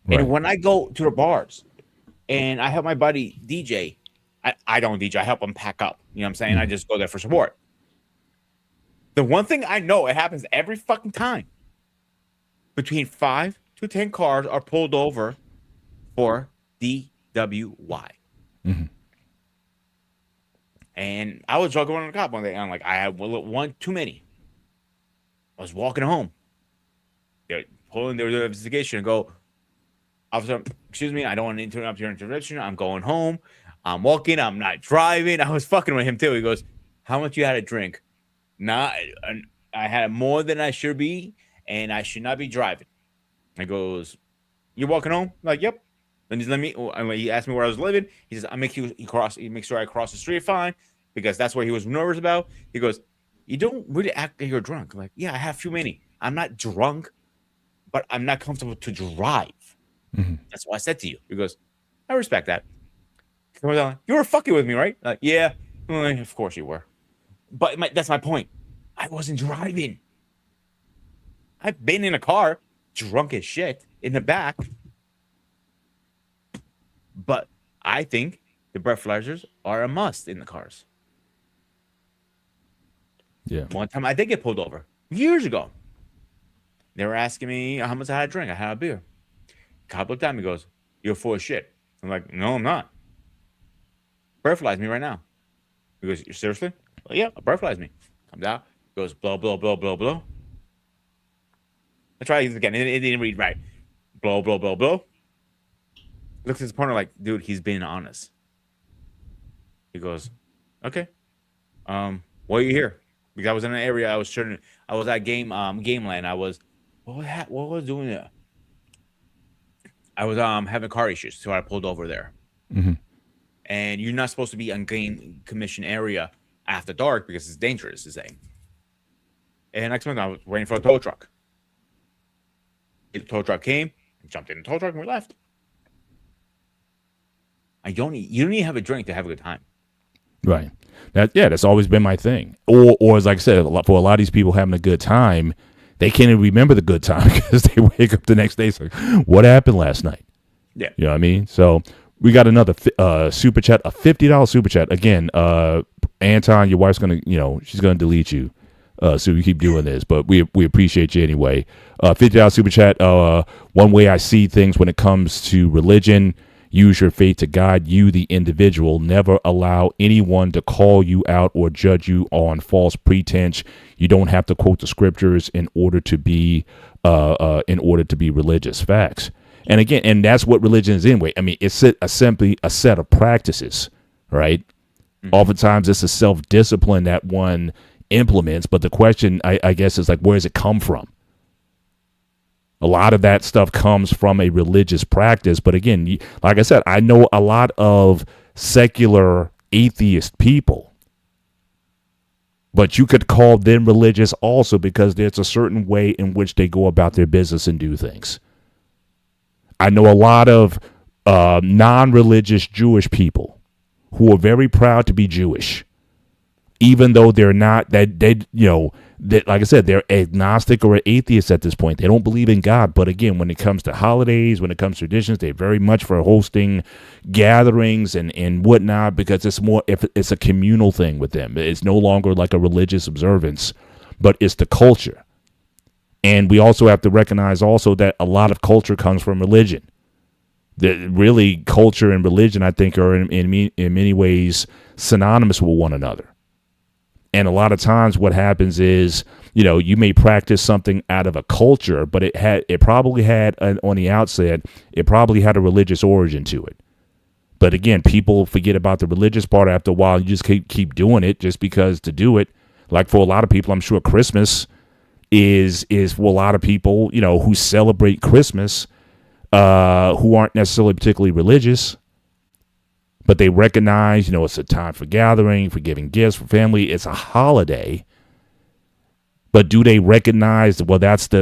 Right. And when I go to the bars and I help my buddy DJ, I don't DJ. I help him pack up. You know what I'm saying? I just go there for support. The one thing I know, it happens every fucking time. Between 5 to 10 cars are pulled over for DWI. And I was joking with a cop one day. I'm like, I had one too many. I was walking home. They're pulling their investigation and go, officer, excuse me, I don't want to interrupt your intervention. I'm going home. I'm walking. I'm not driving. I was fucking with him too. He goes, how much you had to drink? Nah, I had more than I should be, and I should not be driving. He goes, you're walking home? I'm like, yep. Then he asked me where I was living. He says, he makes sure I cross the street fine, because that's what he was nervous about. He goes, you don't really act like you're drunk. I'm like, yeah, I have a few many. I'm not drunk, but I'm not comfortable to drive. That's what I said to you. He goes, I respect that. You were fucking with me, right? Like, yeah, of course you were. But that's my point. I wasn't driving. I've been in a car, drunk as shit, in the back. But I think the breathalyzers are a must in the cars. Yeah. One time I did get pulled over years ago. They were asking me how much I had to drink. I had a beer. Cop looked at me and goes, you're full of shit. I'm like, no, I'm not. Breathalyze me right now. He goes, you seriously? Well, yeah, breathalyze me. Comes out. Goes, blow, blow, blow, blow, blow. I try this again. It didn't read right. Blow, blow, blow, blow. Looks at his partner like, dude, he's being honest. He goes, okay. Why are you here? Because I was in an area I was at game land. What was I doing there? I was having car issues, so I pulled over there. Mm-hmm. And you're not supposed to be on game commission area after dark because it's dangerous, to say. And next month I was waiting for a tow truck. The tow truck came, jumped in the tow truck, and we left. You don't even have a drink to have a good time. Right. That's always been my thing. Or as like I said, for a lot of these people having a good time, they can't even remember the good time because they wake up the next day. It's like, what happened last night? Yeah. You know what I mean? So we got another super chat, a $50 super chat. Again, Anton, your wife's going to, she's going to delete you. So you keep doing this, but we appreciate you anyway. $50 super chat. One way I see things when it comes to religion, use your faith to guide you, the individual. Never allow anyone to call you out or judge you on false pretense. You don't have to quote the scriptures in order to be religious. Facts. And again, and that's what religion is anyway. I mean, it's simply a set of practices, right? Mm-hmm. Oftentimes, it's a self-discipline that one implements, but the question, I guess, is like, where does it come from? A lot of that stuff comes from a religious practice. But again, like I said, I know a lot of secular atheist people, but you could call them religious also because there's a certain way in which they go about their business and do things. I know a lot of non-religious Jewish people who are very proud to be Jewish, even though they're not, that like I said, they're agnostic or atheists at this point. They don't believe in God. But again, when it comes to holidays, when it comes to traditions, they're very much for hosting gatherings and whatnot, because it's a communal thing with them. It's no longer like a religious observance, but it's the culture. And we also have to recognize also that a lot of culture comes from religion. That really, culture and religion, I think, are in many ways synonymous with one another. And a lot of times what happens is, you may practice something out of a culture, but it probably had on the outset, it probably had a religious origin to it. But again, people forget about the religious part after a while. You just keep doing it just because to do it. Like for a lot of people, I'm sure Christmas is for a lot of people, who celebrate Christmas, who aren't necessarily particularly religious, but they recognize, it's a time for gathering, for giving gifts, for family. It's a holiday. But do they recognize, that's the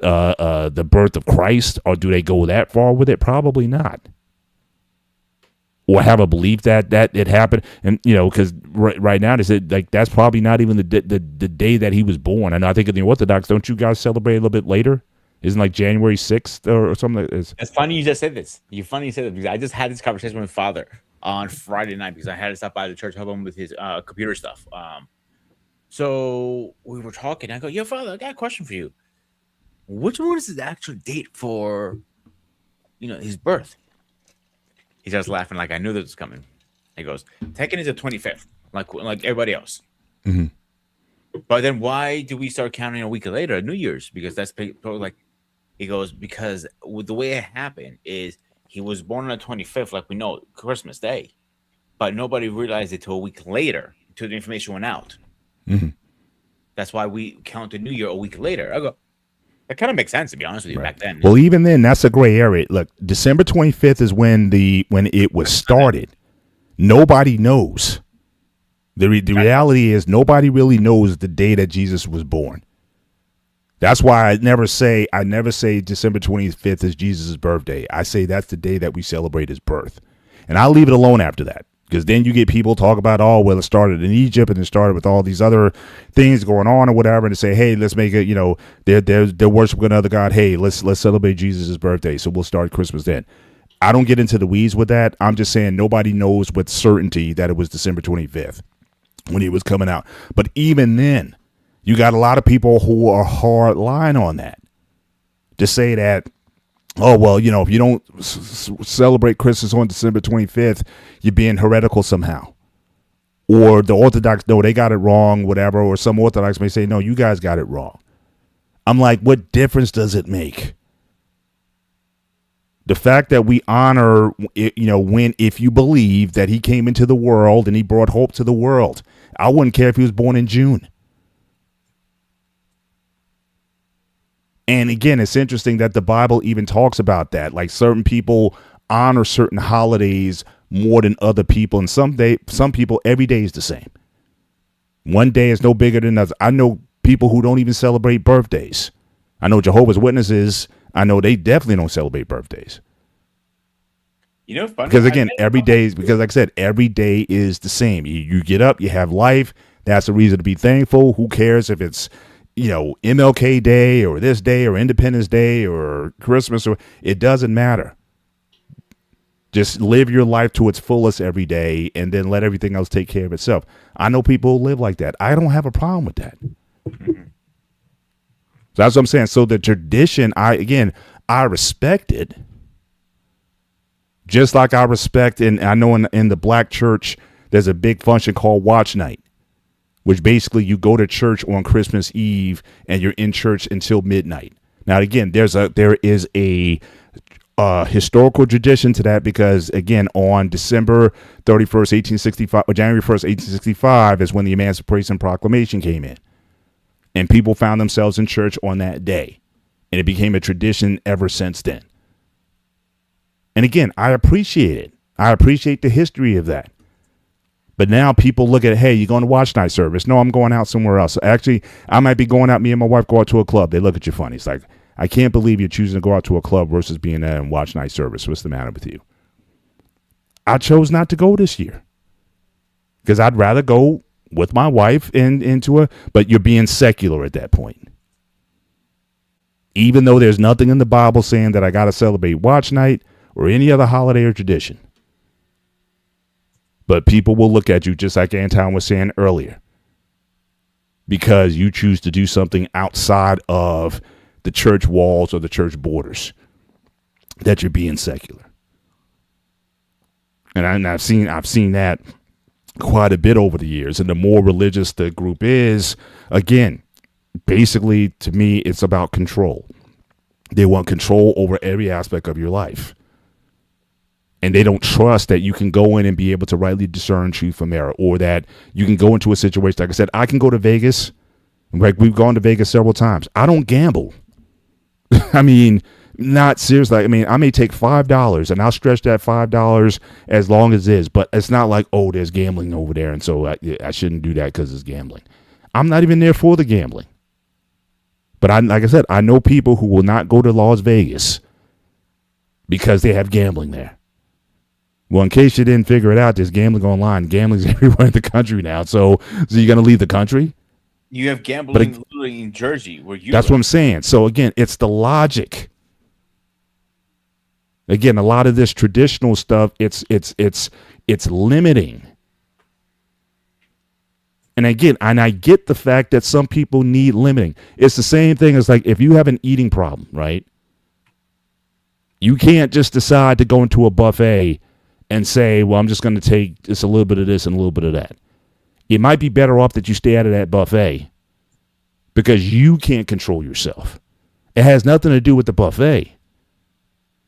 birth of Christ, or do they go that far with it? Probably not. Or have a belief that it happened, and because right now they said like that's probably not even the day that he was born. And I think in the Orthodox, don't you guys celebrate a little bit later? Isn't like January 6th or something? It's funny you just said this. Because I just had this conversation with my father on Friday night because I had to stop by the church, help him with his computer stuff. So we were talking. I go, "Yo, Father, I got a question for you. Which one is the actual date for, his birth?" He starts laughing like I knew this was coming. He goes, "Tekken is the 25th, like everybody else." Mm-hmm. But then why do we start counting a week later, New Year's? Because that's like. He goes, because with the way it happened is he was born on the 25th, like we know, Christmas Day. But nobody realized it till a week later, until the information went out. Mm-hmm. That's why we counted New Year a week later. I go, that kind of makes sense, to be honest with you, back then. Well, even then, that's a gray area. Look, December 25th is when it was started. Nobody knows. The reality is nobody really knows the day that Jesus was born. That's why I never say December 25th is Jesus' birthday. I say that's the day that we celebrate his birth. And I'll leave it alone after that. Because then you get people talk about, it started in Egypt and it started with all these other things going on or whatever. And to say, hey, let's make it, they're worshiping another God. Hey, let's celebrate Jesus' birthday. So we'll start Christmas then. I don't get into the weeds with that. I'm just saying nobody knows with certainty that it was December 25th when he was coming out. But even then, you got a lot of people who are hard line on that. To say that, if you don't celebrate Christmas on December 25th, you're being heretical somehow. Or the Orthodox, no, they got it wrong, whatever. Or some Orthodox may say, no, you guys got it wrong. I'm like, what difference does it make? The fact that we honor, when if you believe that he came into the world and he brought hope to the world, I wouldn't care if he was born in June. And again, it's interesting that the Bible even talks about that. Like certain people honor certain holidays more than other people, and some people every day is the same. One day is no bigger than others. I know people who don't even celebrate birthdays. I know Jehovah's Witnesses. I know they definitely don't celebrate birthdays. Funny, because again, every day, because like I said, every day is the same. You get up, you have life. That's a reason to be thankful. Who cares if it's, MLK Day or this day or Independence Day or Christmas, or it doesn't matter. Just live your life to its fullest every day and then let everything else take care of itself. I know people who live like that. I don't have a problem with that. Mm-hmm. So that's what I'm saying. So the tradition, I respect it. Just like I respect, and I know in the black church, there's a big function called Watch Night, which basically you go to church on Christmas Eve and you're in church until midnight. Now, again, there is a historical tradition to that because, again, on December 31st, 1865, or January 1st, 1865 is when the Emancipation Proclamation came in. And people found themselves in church on that day. And it became a tradition ever since then. And again, I appreciate it. I appreciate the history of that. But now people look at, hey, you're going to watch night service. No, I'm going out somewhere else. Actually, I might be going out. Me and my wife go out to a club. They look at you funny. It's like, I can't believe you're choosing to go out to a club versus being there and watch night service. What's the matter with you? I chose not to go this year because I'd rather go with my wife but you're being secular at that point. Even though there's nothing in the Bible saying that I got to celebrate watch night or any other holiday or tradition. But people will look at you just like Anton was saying earlier because you choose to do something outside of the church walls or the church borders, that you're being secular. And I've seen that quite a bit over the years. And the more religious the group is, again, basically to me, it's about control. They want control over every aspect of your life. And they don't trust that you can go in and be able to rightly discern truth from error, or that you can go into a situation. Like I said, I can go to Vegas. Like we've gone to Vegas several times. I don't gamble. I mean, not seriously. I mean, I may take $5 and I'll stretch that $5 as long as it is. But it's not like, oh, there's gambling over there, and so I shouldn't do that because it's gambling. I'm not even there for the gambling. But like I said, I know people who will not go to Las Vegas because they have gambling there. Well, in case you didn't figure it out, there's gambling online. Gambling's everywhere in the country now. So you're going to leave the country? You have gambling literally in Jersey where you That's live. what I'm saying. So again, it's the logic. Again, a lot of this traditional stuff, it's limiting. And again, I get the fact that some people need limiting. It's the same thing as like if you have an eating problem, right? You can't just decide to go into a buffet and say, well, I'm just going to take just a little bit of this and a little bit of that. It might be better off that you stay out of that buffet because you can't control yourself. It has nothing to do with the buffet.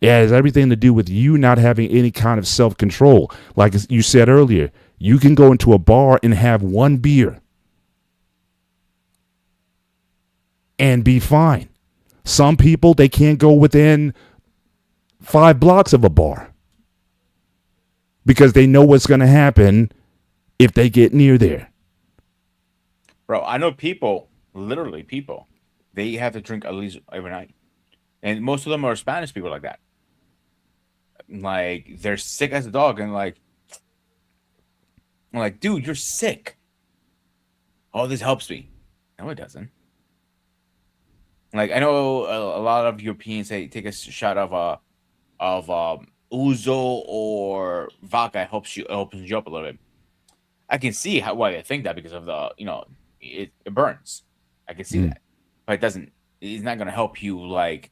It has everything to do with you not having any kind of self-control. Like you said earlier, you can go into a bar and have one beer and be fine. Some people, they can't go within 5 blocks of a bar because they know what's going to happen if they get near there. Bro, I know people, literally people, they have to drink at least every night. And most of them are Spanish people like that. Like, they're sick as a dog. And I'm like, dude, you're sick. Oh, this helps me. No, it doesn't. Like, I know a lot of Europeans say take a shot of ouzo or vodka helps you opens you up a little bit. I can see why they think that because of the it burns. I can see that, but it doesn't. It's not gonna help you like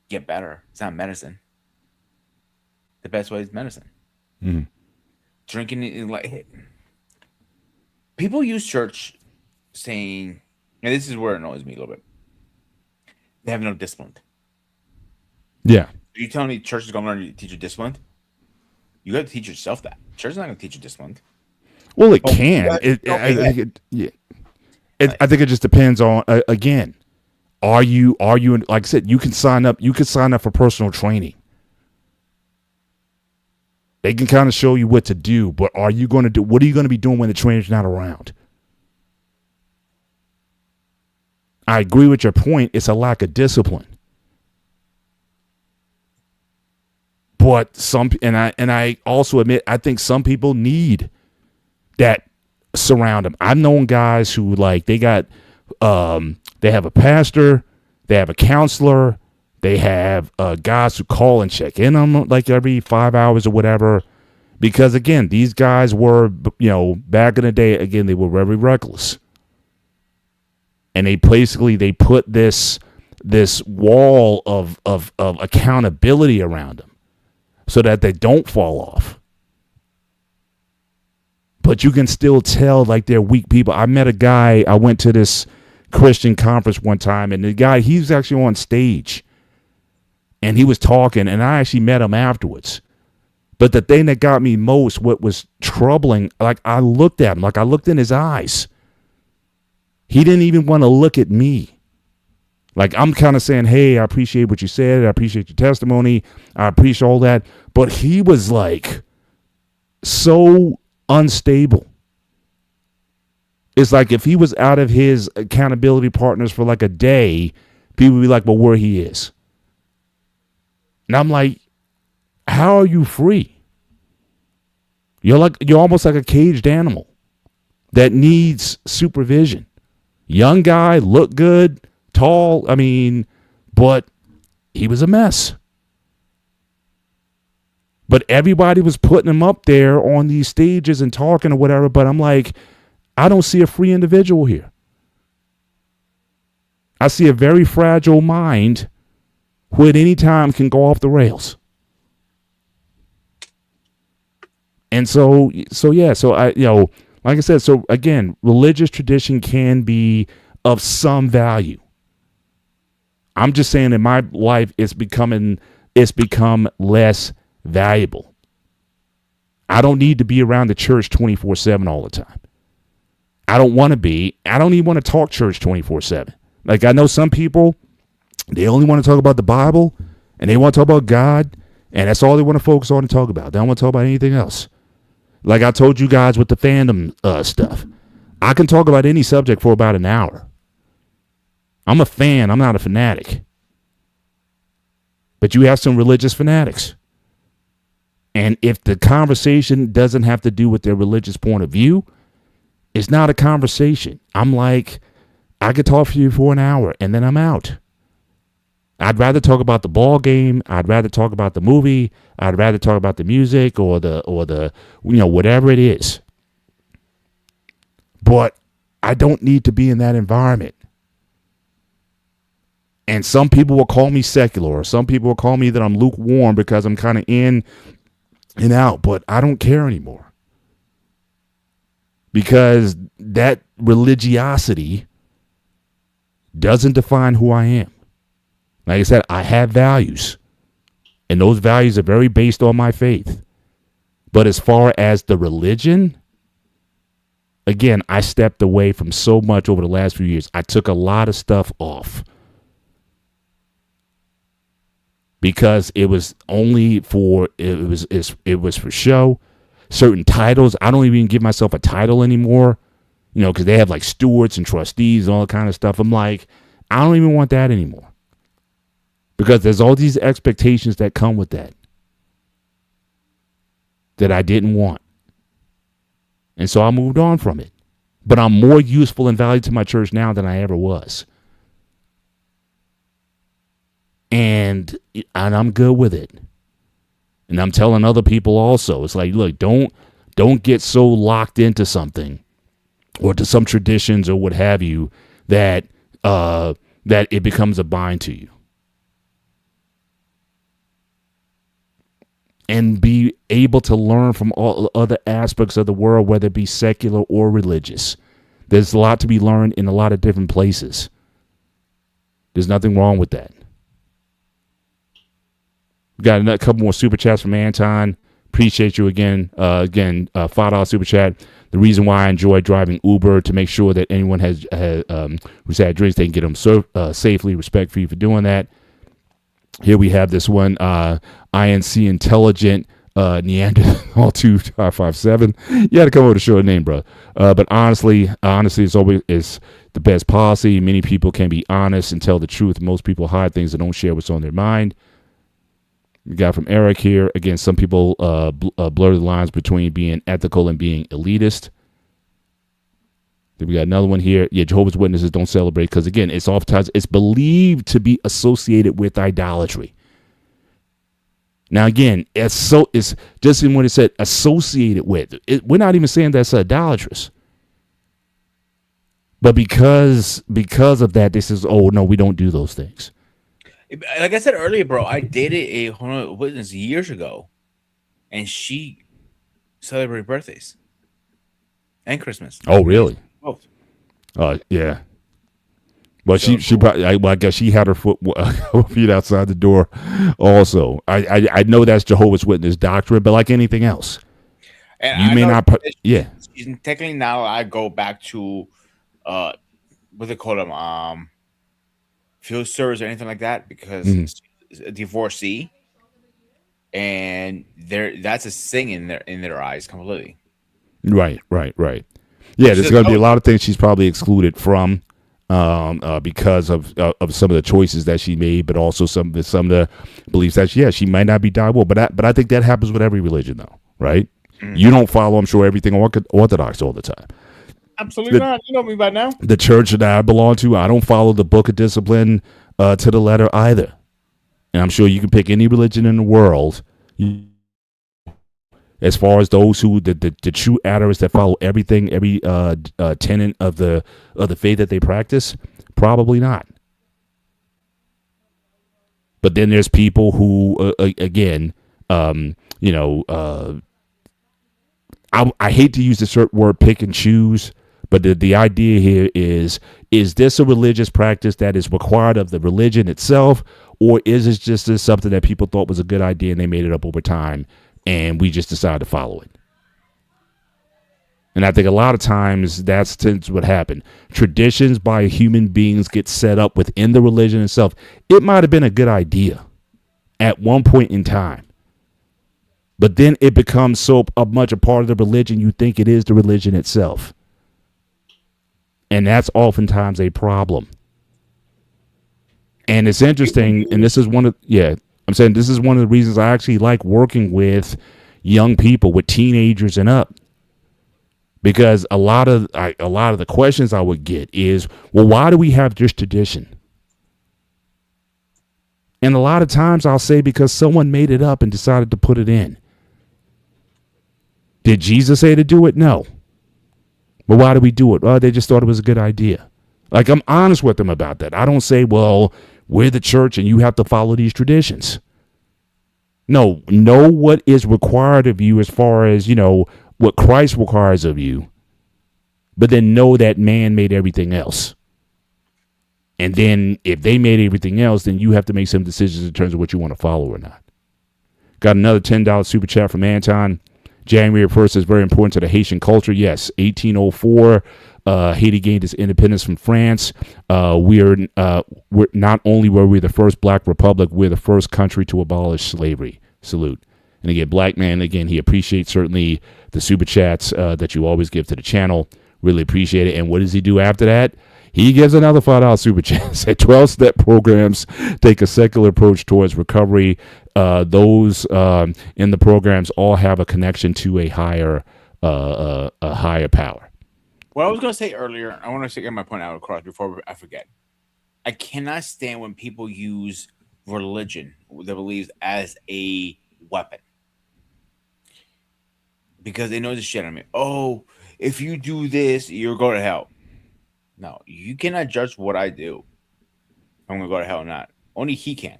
get better. It's not medicine. The best way is medicine. Drinking it like people use church saying, and this is where it annoys me a little bit. They have no discipline. Yeah. you telling me church is going to learn to teach you discipline? You got to teach yourself that. Church is not going to teach you discipline. Well, it can. I think I think it just depends on again. Are you like I said, you can sign up for personal training. They can kind of show you what to do, but what are you going to be doing when the trainer's not around? I agree with your point. It's a lack of discipline. But I also admit, I think some people need that surround them. I've known guys who they have a pastor, they have a counselor, they have guys who call and check in on them every 5 hours or whatever. Because again, these guys were, back in the day, again, they were very reckless. And they put this wall of accountability around them so that they don't fall off. But you can still tell they're weak people. I met a guy, I went to this Christian conference one time, and the guy, he was actually on stage. And he was talking, and I actually met him afterwards. But the thing that got me most, what was troubling, I looked at him, I looked in his eyes. He didn't even want to look at me. I'm kind of saying, hey, I appreciate what you said. I appreciate your testimony. I appreciate all that. But he was so unstable. It's if he was out of his accountability partners for a day, people would be well, where he is. And I'm how are you free? You're almost like a caged animal that needs supervision. Young guy, look good, tall, but he was a mess. But everybody was putting him up there on these stages and talking or whatever, but I'm I don't see a free individual here. I see a very fragile mind who at any time can go off the rails. And so I, like I said, so again, religious tradition can be of some value. I'm just saying in my life, it's become less valuable. I don't need to be around the church 24/7 all the time. I don't want to be. I don't even want to talk church 24/7. I know some people, they only want to talk about the Bible and they want to talk about God, and that's all they want to focus on and talk about. They don't want to talk about anything else. Like I told you guys with the fandom stuff, I can talk about any subject for about an hour. I'm a fan. I'm not a fanatic. But you have some religious fanatics. And if the conversation doesn't have to do with their religious point of view, it's not a conversation. I'm I could talk to you for an hour and then I'm out. I'd rather talk about the ball game. I'd rather talk about the movie. I'd rather talk about the music or the whatever it is. But I don't need to be in that environment. And some people will call me secular, or some people will call me that I'm lukewarm because I'm kind of in and out, but I don't care anymore. Because that religiosity doesn't define who I am. Like I said, I have values, and those values are very based on my faith. But as far as the religion, again, I stepped away from so much over the last few years. I took a lot of stuff off because it was only for it was for show. Certain titles, I don't even give myself a title anymore, because they have like stewards and trustees and all that kind of stuff. I'm I don't even want that anymore. Because there's all these expectations that come with that I didn't want. And so I moved on from it. But I'm more useful and valued to my church now than I ever was. And I'm good with it. And I'm telling other people also. It's look, don't get so locked into something or to some traditions or what have you that it becomes a bind to you. And be able to learn from all other aspects of the world, whether it be secular or religious. There's a lot to be learned in a lot of different places. There's nothing wrong with that. We got a couple more super chats from Anton. Appreciate you again. $5 super chat. The reason why I enjoy driving Uber to make sure that anyone who's had drinks, they can get them safely. Respect for you for doing that. Here we have this one, INC Intelligent Neanderthal 2557. You had to come over to show a name, bro. But honestly, it's the best policy. Many people can be honest and tell the truth. Most people hide things and don't share what's on their mind. We got from Eric here. Again, some people blur the lines between being ethical and being elitist. Then we got another one here. Yeah, Jehovah's Witnesses don't celebrate because, again, it's oftentimes it's believed to be associated with idolatry. Now, again, it's just in what it said, associated with. We're not even saying that's idolatrous. But because of that, this is, oh, no, we don't do those things. Like I said earlier, bro, I dated a witness years ago, and she celebrated birthdays and Christmas. Oh, really? Both. Yeah. Well, she probably. I guess she had her feet outside the door. Also, I know that's Jehovah's Witness doctrine, but like anything else, and you may not. Yeah. Technically, now I go back to, what they call them, field service or anything like that, because she's a divorcee, and that's a sin in their eyes completely. Right. Yeah, there's going to be a lot of things she's probably excluded from, because of some of the choices that she made, but also some of the beliefs that she might not be diabolical. But I think that happens with every religion, though, right? Mm-hmm. You don't follow, I'm sure, everything Orthodox all the time. Absolutely not. You know me by now. The church that I belong to, I don't follow the book of discipline to the letter either. And I'm sure you can pick any religion in the world. As far as those who the true adherents that follow everything, every tenet of the faith that they practice, probably not. But then there's people who, again, I hate to use the certain word pick and choose, but the idea here is this a religious practice that is required of the religion itself, or is it just something that people thought was a good idea and they made it up over time and we just decided to follow it? And I think a lot of times that's what happened. Traditions by human beings get set up within the religion itself. It might have been a good idea at one point in time, but then it becomes so much a part of the religion you think it is the religion itself. And that's oftentimes a problem. And it's interesting, and this is one of the reasons I actually like working with young people, with teenagers and up. Because a lot of the questions I would get is, well, why do we have this tradition? And a lot of times I'll say because someone made it up and decided to put it in. Did Jesus say to do it? No. But why do we do it? Well, they just thought it was a good idea. Like, I'm honest with them about that. I don't say, well, we're the church and you have to follow these traditions. No, know what is required of you as far as, what Christ requires of you. But then know that man made everything else. And then if they made everything else, then you have to make some decisions in terms of what you want to follow or not. Got another $10 super chat from Anton. January 1st is very important to the Haitian culture. Yes, 1804, Haiti gained its independence from France. We're not only were we the first black republic, we're the first country to abolish slavery. Salute. And again, Black Man, again, he appreciates certainly the super chats that you always give to the channel. Really appreciate it. And what does he do after that? He gives another $5 super chat. Said 12-step programs take a secular approach towards recovery. Those in the programs all have a connection to a higher power. What I was going to say earlier, I want to get my point out across before I forget. I cannot stand when people use religion, their beliefs, as a weapon. Because they know this shit on me. Oh, if you do this, you're going to hell. No, you cannot judge what I do. I'm going to go to hell or not. Only he can.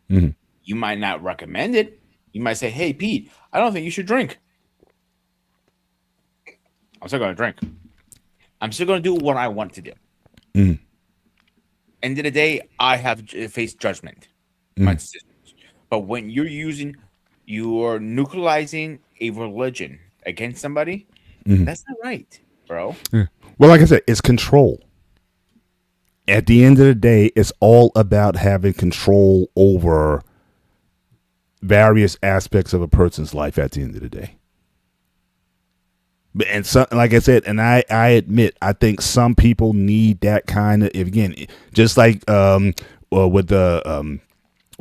Mm-hmm. You might not recommend it. You might say, hey, Pete, I don't think you should drink. I'm still going to drink. I'm still going to do what I want to do. Mm-hmm. End of the day, I have faced judgment. Mm-hmm. My decisions. But when you're neutralizing a religion against somebody, that's not right, bro. Yeah. Well, like I said, it's control. At the end of the day, it's all about having control over various aspects of a person's life at the end of the day. And so, like I said, and I admit, I think some people need that kind of, again, just like with the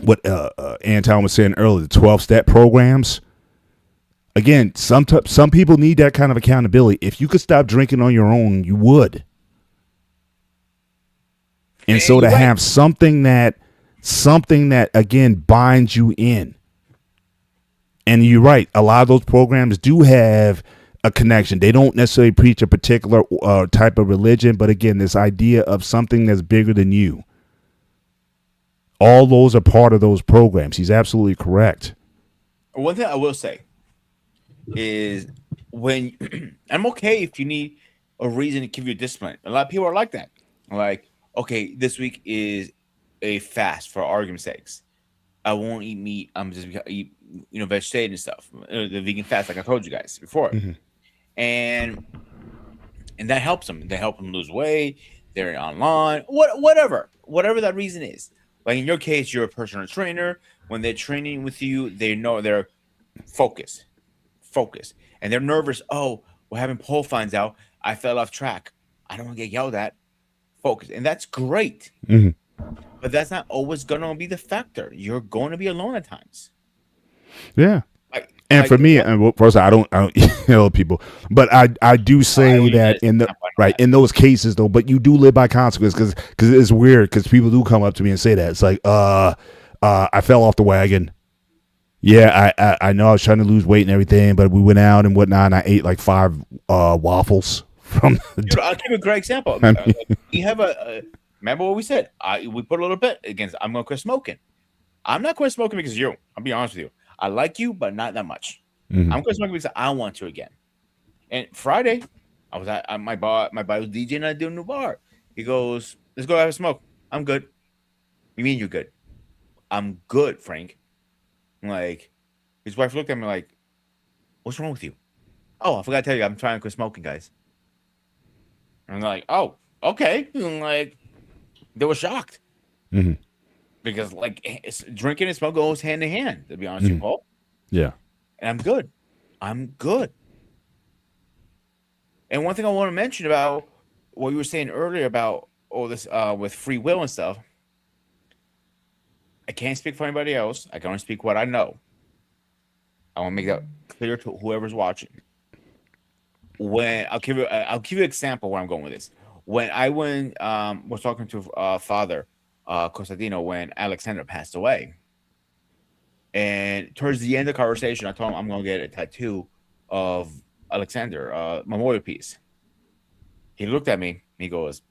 what Anton was saying earlier, the 12-step programs. Again, some people need that kind of accountability. If you could stop drinking on your own, you would. And so to have something that again binds you in. And you're right, a lot of those programs do have a connection. They don't necessarily preach a particular type of religion, but again, this idea of something that's bigger than you. All those are part of those programs. He's absolutely correct. One thing I will say is when I'm okay if you need a reason to give you discipline. A lot of people are like that. Like, okay, this week is a fast for argument's sakes. I won't eat meat. I'm just gonna eat, vegetarian and stuff. The vegan fast, like I told you guys before, and that helps them. They help them lose weight. They're online, whatever that reason is. Like in your case, you're a personal trainer. When they're training with you, they know they're focused, and they're nervous. Oh, we're having pole finds out. I fell off track. I don't want to get yelled at. Focus, and that's great. But that's not always going to be the factor. You're going to be alone at times. Yeah. For me, and first, I don't yell at people, but I do say that in those cases though. But you do live by consequence because it's weird because people do come up to me and say that it's like I fell off the wagon. Yeah, I know I was trying to lose weight and everything, but we went out and whatnot, and I ate like 5 waffles from. I'll give you a great example. You have remember what we said? We put a little bit against. I'm going to quit smoking. I'm not quit smoking because of you. I'll be honest with you. I like you, but not that much. I'm quit smoking because I want to again. And Friday, I was at my bar. My buddy was DJing at a new bar. He goes, "Let's go have a smoke." I'm good. You mean you're good? I'm good, Frank. Like, his wife looked at me like, "What's wrong with you?" Oh, I forgot to tell you, I'm trying to quit smoking, guys. And I'm like, "Oh, okay." And like, they were shocked because like drinking and smoking goes hand in hand. To be honest with you, Paul. Yeah. And I'm good. I'm good. And one thing I want to mention about what you were saying earlier about all this with free will and stuff. I can't speak for anybody else. I can only speak what I know. I want to make that clear to whoever's watching. When I'll give you an example where I'm going with this. When I was talking to Father Costantino when Alexander passed away, and towards the end of the conversation, I told him I'm going to get a tattoo of Alexander, memorial piece. He looked at me. He goes,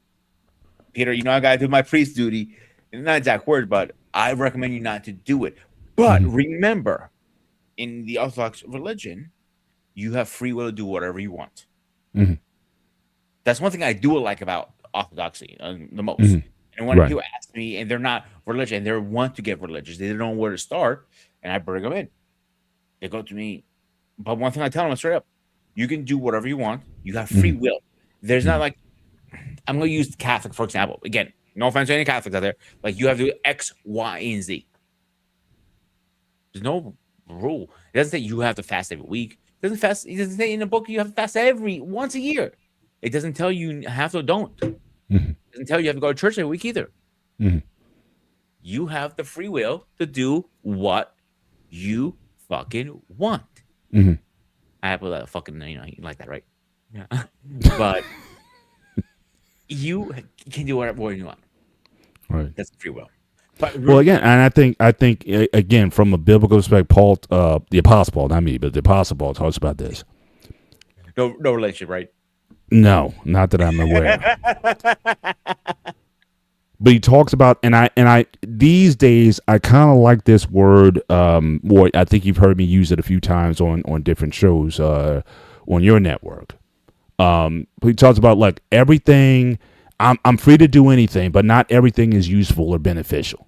"Peter, I got to do my priest duty." Not exact words, but I recommend you not to do it. But remember, in the Orthodox religion, you have free will to do whatever you want. That's one thing I do like about Orthodoxy the most. And when people ask me, and they're not religious, and they want to get religious, they don't know where to start, and I bring them in. They go to me. But one thing I tell them straight up, you can do whatever you want. You have free will. There's not like, I'm going to use Catholic, for example. Again, no offense to any Catholics out there. Like, you have to do X, Y, and Z. There's no rule. It doesn't say you have to fast every week. It doesn't say in the book you have to fast once a year. It doesn't tell you have to or don't. It doesn't tell you have to go to church every week either. You have the free will to do what you fucking want. I have that fucking, you like that, right? Yeah. But you can do whatever you want. Right. That's free will. But well, again, and I think again, from a biblical perspective, Paul, the Apostle Paul, not me, but the Apostle Paul talks about this. No relationship, right? No, not that I'm aware. But he talks about, and I these days I kind of like this word more. I think you've heard me use it a few times on different shows on your network. He talks about like everything. I'm free to do anything, but not everything is useful or beneficial.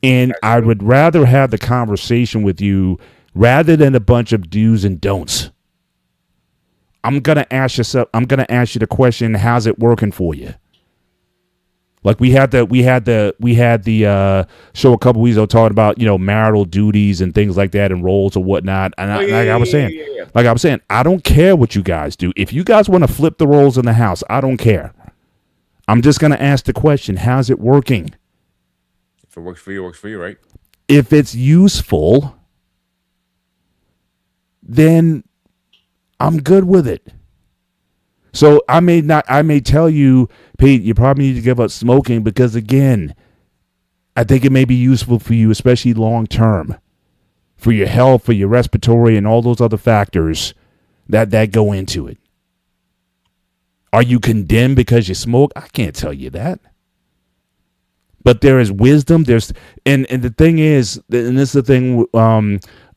And I would rather have the conversation with you rather than a bunch of do's and don'ts. I'm going to ask you the question, how's it working for you? Like we had the show a couple weeks ago talking about, marital duties and things like that and roles or whatnot. And I was saying, I don't care what you guys do. If you guys want to flip the roles in the house, I don't care. I'm just going to ask the question, how's it working? If it works for you, it works for you, right? If it's useful, then I'm good with it. So I may tell you, Pete, you probably need to give up smoking because, again, I think it may be useful for you, especially long term, for your health, for your respiratory, and all those other factors that go into it. Are you condemned because you smoke? I can't tell you that. But there is wisdom. And the thing is, and this is the thing.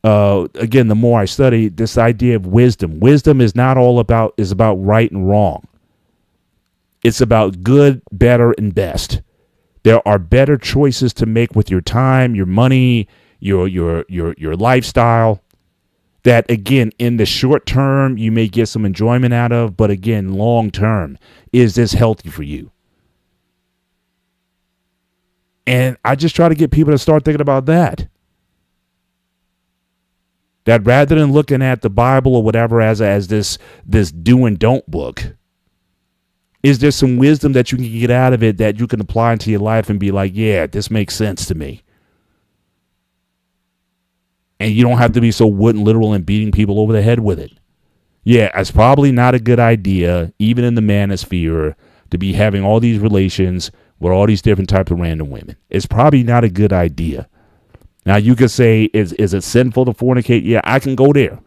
Again, the more I study this idea of wisdom is not all about right and wrong. It's about good, better, and best. There are better choices to make with your time, your money, your lifestyle. That, again, in the short term, you may get some enjoyment out of, but again, long term, is this healthy for you? And I just try to get people to start thinking about that. That rather than looking at the Bible or whatever as this do and don't book, is there some wisdom that you can get out of it that you can apply into your life and be like, yeah, this makes sense to me? And you don't have to be so wooden, literal, and beating people over the head with it. Yeah, it's probably not a good idea, even in the manosphere, to be having all these relations with all these different types of random women. It's probably not a good idea. Now, you could say, is it sinful to fornicate? Yeah, I can go there.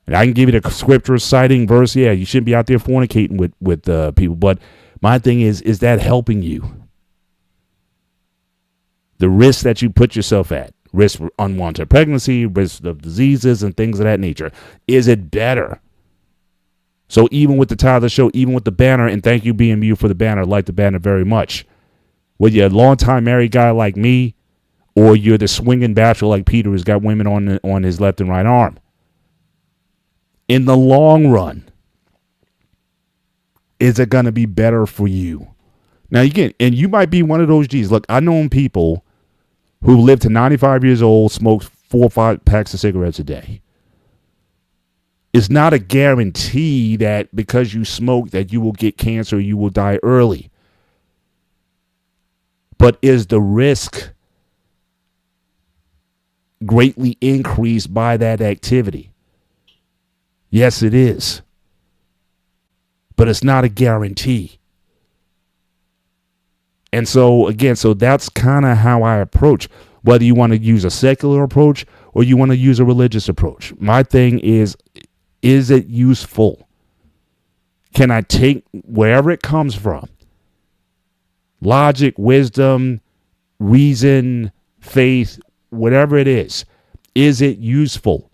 And I can give you the scripture citing verse. Yeah, you shouldn't be out there fornicating with people. But my thing is that helping you? The risk that you put yourself at, risk for unwanted pregnancy, risk of diseases and things of that nature. Is it better? So even with the title of the show, even with the banner, and thank you, BMU, for the banner. I like the banner very much. Whether you're a long-time married guy like me, or you're the swinging bachelor like Peter who's got women on his left and right arm. In the long run, is it going to be better for you? Now, again, and you might be one of those G's. Look, I've known people who live to 95 years old, smoke 4 or 5 packs of cigarettes a day. It's not a guarantee that because you smoke that you will get cancer or you will die early. But is the risk greatly increased by that activity? Yes, it is. But it's not a guarantee. And so, again, that's kind of how I approach, whether you want to use a secular approach or you want to use a religious approach. My thing is it useful? Can I take wherever it comes from? Logic, wisdom, reason, faith, whatever it is it useful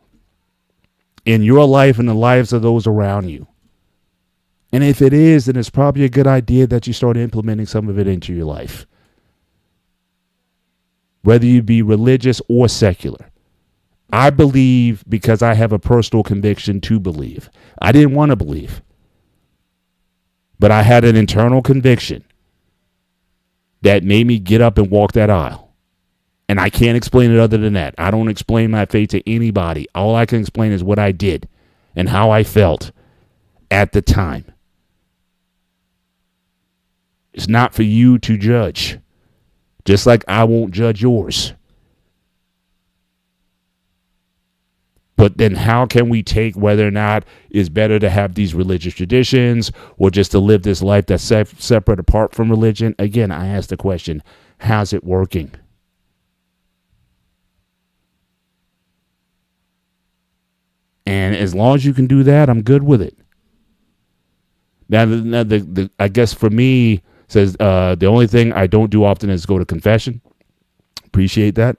in your life and the lives of those around you? And if it is, then it's probably a good idea that you start implementing some of it into your life. Whether you be religious or secular. I believe because I have a personal conviction to believe. I didn't want to believe. But I had an internal conviction that made me get up and walk that aisle. And I can't explain it other than that. I don't explain my faith to anybody. All I can explain is what I did and how I felt at the time. It's not for you to judge. Just like I won't judge yours. But then how can we take whether or not it's better to have these religious traditions or just to live this life that's separate apart from religion? Again, I ask the question, how's it working? And as long as you can do that, I'm good with it. Now, I guess for me, says the only thing I don't do often is go to confession. Appreciate that.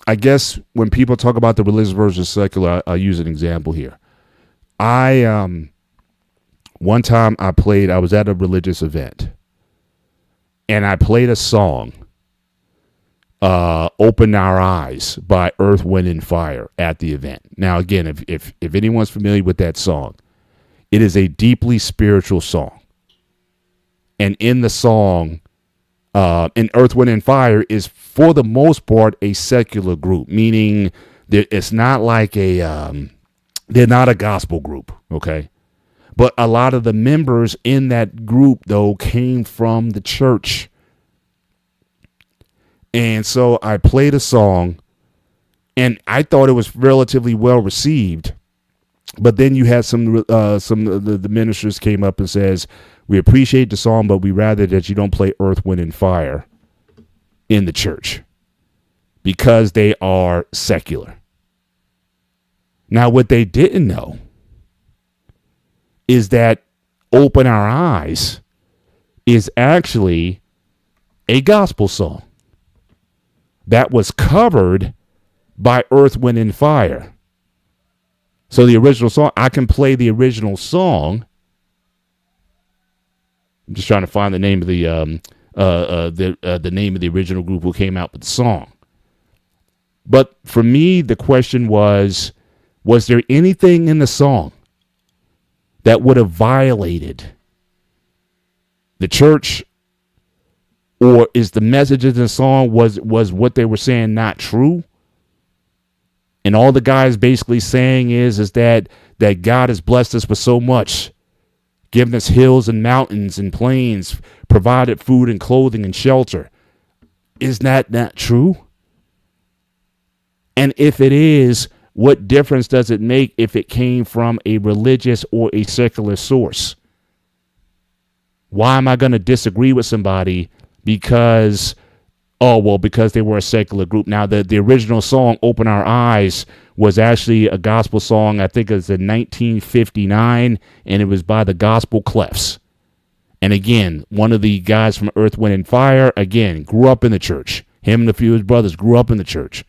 I guess when people talk about the religious versus secular, I'll use an example here. One time I was at a religious event, and I played a song Open Our Eyes by Earth, Wind, and Fire at the event. Now, again, if anyone's familiar with that song, it is a deeply spiritual song. And in the song, in Earth, Wind, and Fire is, for the most part, a secular group, meaning it's not like they're not a gospel group, okay? But a lot of the members in that group, though, came from the church. And so I played a song, and I thought it was relatively well received. But then you had some of the ministers came up and says, we appreciate the song, but we rather that you don't play Earth, Wind, and Fire in the church because they are secular. Now, what they didn't know is that Open Our Eyes is actually a gospel song that was covered by Earth, Wind, and Fire. So the original song, I can play the original song. I'm just trying to find the name of the name of the original group who came out with the song. But for me, the question was there anything in the song that would have violated the church, or is the message of the song was what they were saying not true? And all the guy's basically saying is that God has blessed us with so much, given us hills and mountains and plains, provided food and clothing and shelter. Is that not true? And if it is, what difference does it make if it came from a religious or a secular source? Why am I going to disagree with somebody because they were a secular group? Now, the original song, Open Our Eyes, was actually a gospel song. I think it was in 1959, and it was by the Gospel Clefs. And again, one of the guys from Earth, Wind, and Fire, again, grew up in the church. Him and a few of his brothers grew up in the church.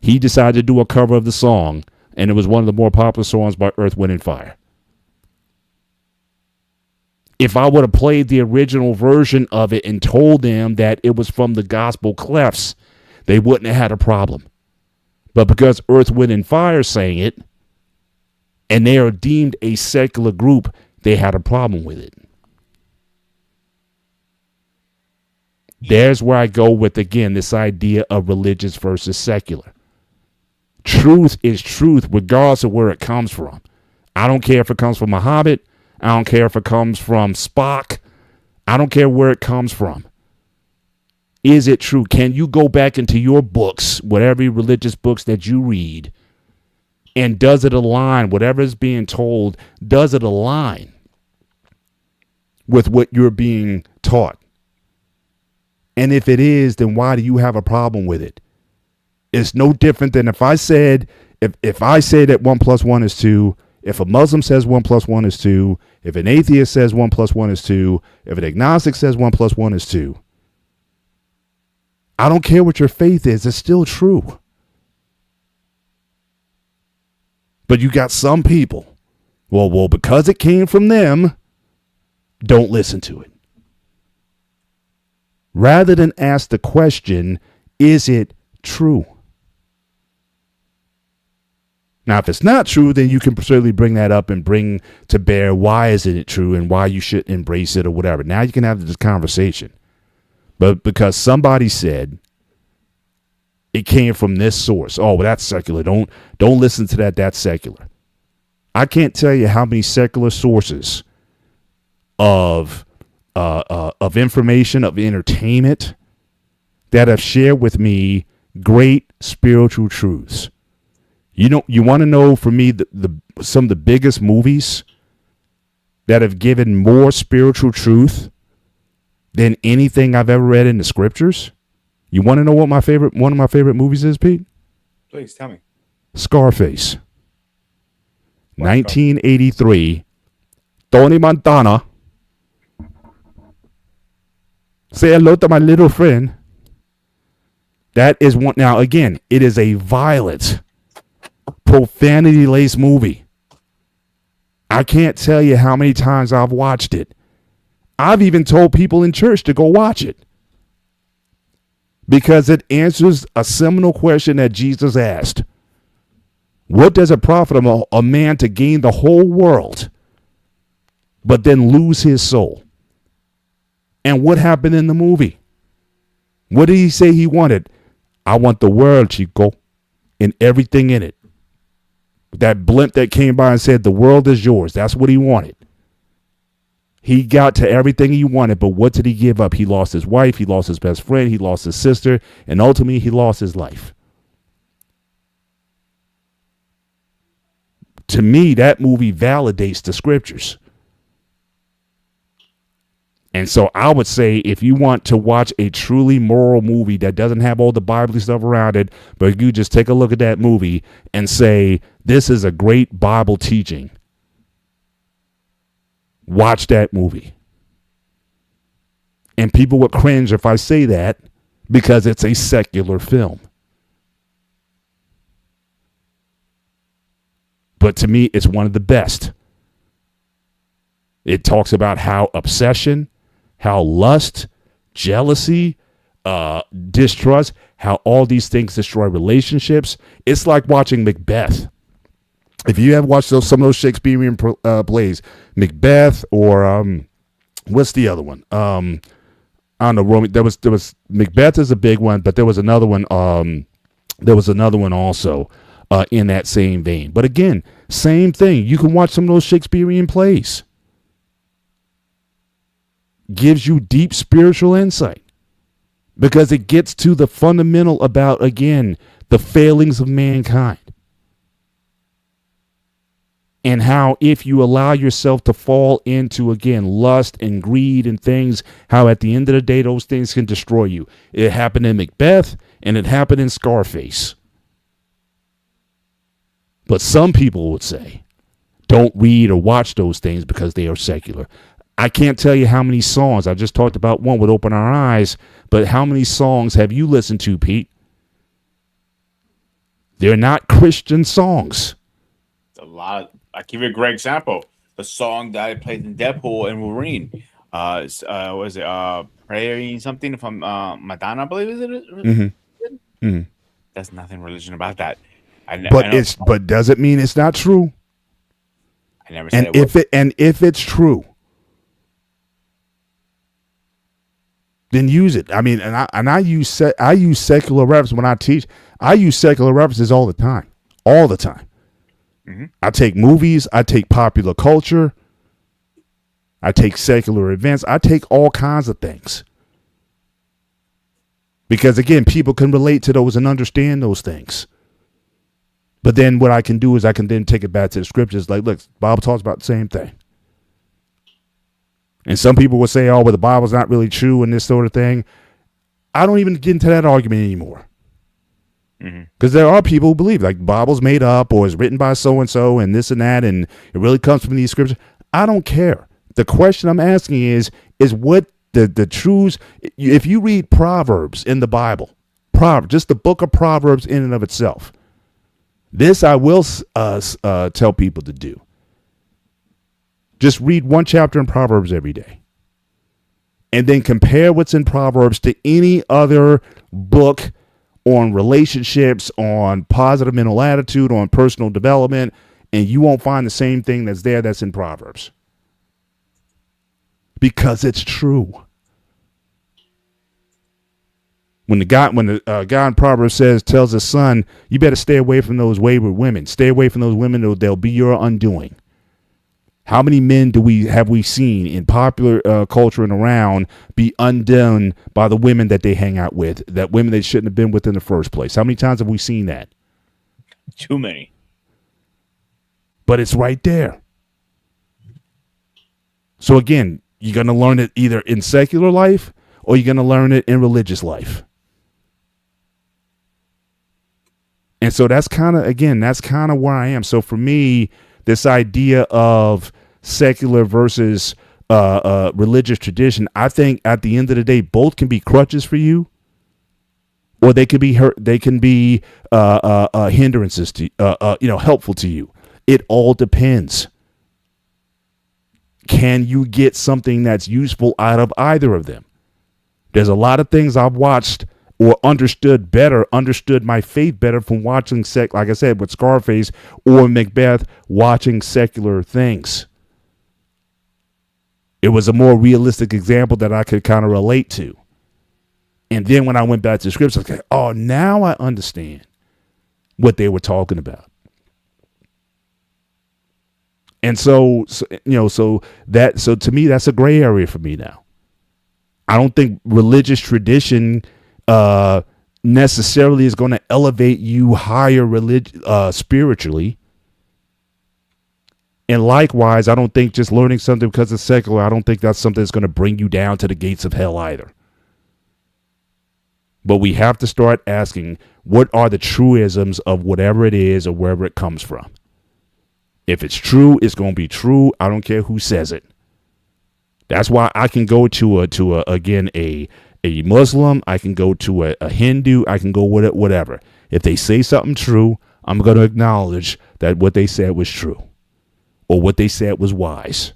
He decided to do a cover of the song, and it was one of the more popular songs by Earth, Wind, and Fire. If I would have played the original version of it and told them that it was from the Gospel Clefs, they wouldn't have had a problem. But because Earth, Wind, and Fire sang it, and they are deemed a secular group, they had a problem with it. There's where I go with, again, this idea of religious versus secular. Truth is truth regardless of where it comes from. I don't care if it comes from Muhammad. I don't care if it comes from Spock. I don't care where it comes from. Is it true? Can you go back into your books, whatever religious books that you read, and does it align, whatever is being told, does it align with what you're being taught? And if it is, then why do you have a problem with it? It's no different than if I said that 1 + 1 is 2, if a Muslim says 1 + 1 is 2, if an atheist says 1 + 1 is 2, if an agnostic says 1 + 1 is 2. I don't care what your faith is, it's still true. But you got some people, well, because it came from them, don't listen to it. Rather than ask the question, is it true? Now, if it's not true, then you can certainly bring that up and bring to bear why isn't it true and why you should embrace it or whatever. Now you can have this conversation. But because somebody said it came from this source, oh, well, that's secular. Don't listen to that. That's secular. I can't tell you how many secular sources of information, of entertainment that have shared with me great spiritual truths. You want to know, for me, some of the biggest movies that have given more spiritual truth than anything I've ever read in the scriptures? You want to know what one of my favorite movies is, Pete? Please tell me. Scarface. 1983. Tony Montana. Say hello to my little friend. That is one. Now, again, it is a violent, profanity-laced movie. I can't tell you how many times I've watched it. I've even told people in church to go watch it. because it answers a seminal question that Jesus asked. What does it profit a man to gain the whole world, but then lose his soul? And what happened in the movie? What did he say he wanted? I want the world, Chico, and everything in it. That blimp that came by and said, the world is yours. That's what he wanted. He got to everything he wanted, but what did he give up? He lost his wife, he lost his best friend, he lost his sister, and ultimately he lost his life. To me, that movie validates the scriptures. And so I would say if you want to watch a truly moral movie that doesn't have all the Bible stuff around it, but you just take a look at that movie and say, this is a great Bible teaching, watch that movie. And people would cringe if I say that because it's a secular film. But to me, it's one of the best. It talks about how obsession, how lust, jealousy, distrust, how all these things destroy relationships. It's like watching Macbeth. If you have watched some of those Shakespearean plays, Macbeth or what's the other one? I don't know. Romeo. There was Macbeth is a big one, but there was another one. There was another one also in that same vein. But again, same thing. You can watch some of those Shakespearean plays. Gives you deep spiritual insight because it gets to the fundamental about, again, the failings of mankind. And how if you allow yourself to fall into, again, lust and greed and things, how at the end of the day, those things can destroy you. It happened in Macbeth and it happened in Scarface. But some people would say, don't read or watch those things because they are secular. I can't tell you how many songs, I just talked about one with Open Our Eyes, but how many songs have you listened to, Pete? They're not Christian songs. A lot. I'll give you a great example. The song that I played in Deadpool and Wolverine. Was it Praying something from Madonna, I believe is it? Mm-hmm. Mm-hmm. There's nothing religion about that. But does it mean it's not true? I never said if it's true, then use it. I mean, I use secular references when I teach. I use secular references all the time. Mm-hmm. I take movies. I take popular culture. I take secular events. I take all kinds of things. Because again, people can relate to those and understand those things. But then what I can do is I can then take it back to the scriptures. Like, look, the Bible talks about the same thing. And some people will say, oh, well, the Bible's not really true and this sort of thing. I don't even get into that argument anymore. Because there are people who believe like the Bible's made up or is written by so-and-so and this and that, and it really comes from these scriptures. I don't care. The question I'm asking is what the truths, if you read Proverbs in the Bible, just the book of Proverbs in and of itself, this I will tell people to do. Just read one chapter in Proverbs every day. And then compare what's in Proverbs to any other book on relationships, on positive mental attitude, on personal development, and you won't find the same thing that's in Proverbs. Because it's true. When the guy in Proverbs tells his son, you better stay away from those wayward women. Stay away from those women, or they'll be your undoing. How many men have we seen in popular culture and around be undone by the women that they hang out with, that women they shouldn't have been with in the first place? How many times have we seen that? Too many. But it's right there. So again, you're going to learn it either in secular life or you're going to learn it in religious life. And so that's kind of where I am. So for me, this idea of secular versus religious tradition, I think at the end of the day, both can be crutches for you, or they can be hindrances to helpful to you. It all depends. Can you get something that's useful out of either of them? There's a lot of things I've watched or understood my faith better from watching like I said, with Scarface or Macbeth, watching secular things. It was a more realistic example that I could kind of relate to. And then when I went back to the scripts, I was like, oh, now I understand what they were talking about. And so to me, that's a gray area for me now. I don't think religious tradition necessarily is going to elevate you higher spiritually. And likewise, I don't think just learning something because it's secular, I don't think that's something that's going to bring you down to the gates of hell either. But we have to start asking, what are the truisms of whatever it is or wherever it comes from? If it's true, it's going to be true. I don't care who says it. That's why I can go to a Muslim. I can go to a Hindu. I can go with it, whatever. If they say something true, I'm going to acknowledge that what they said was true or what they said was wise.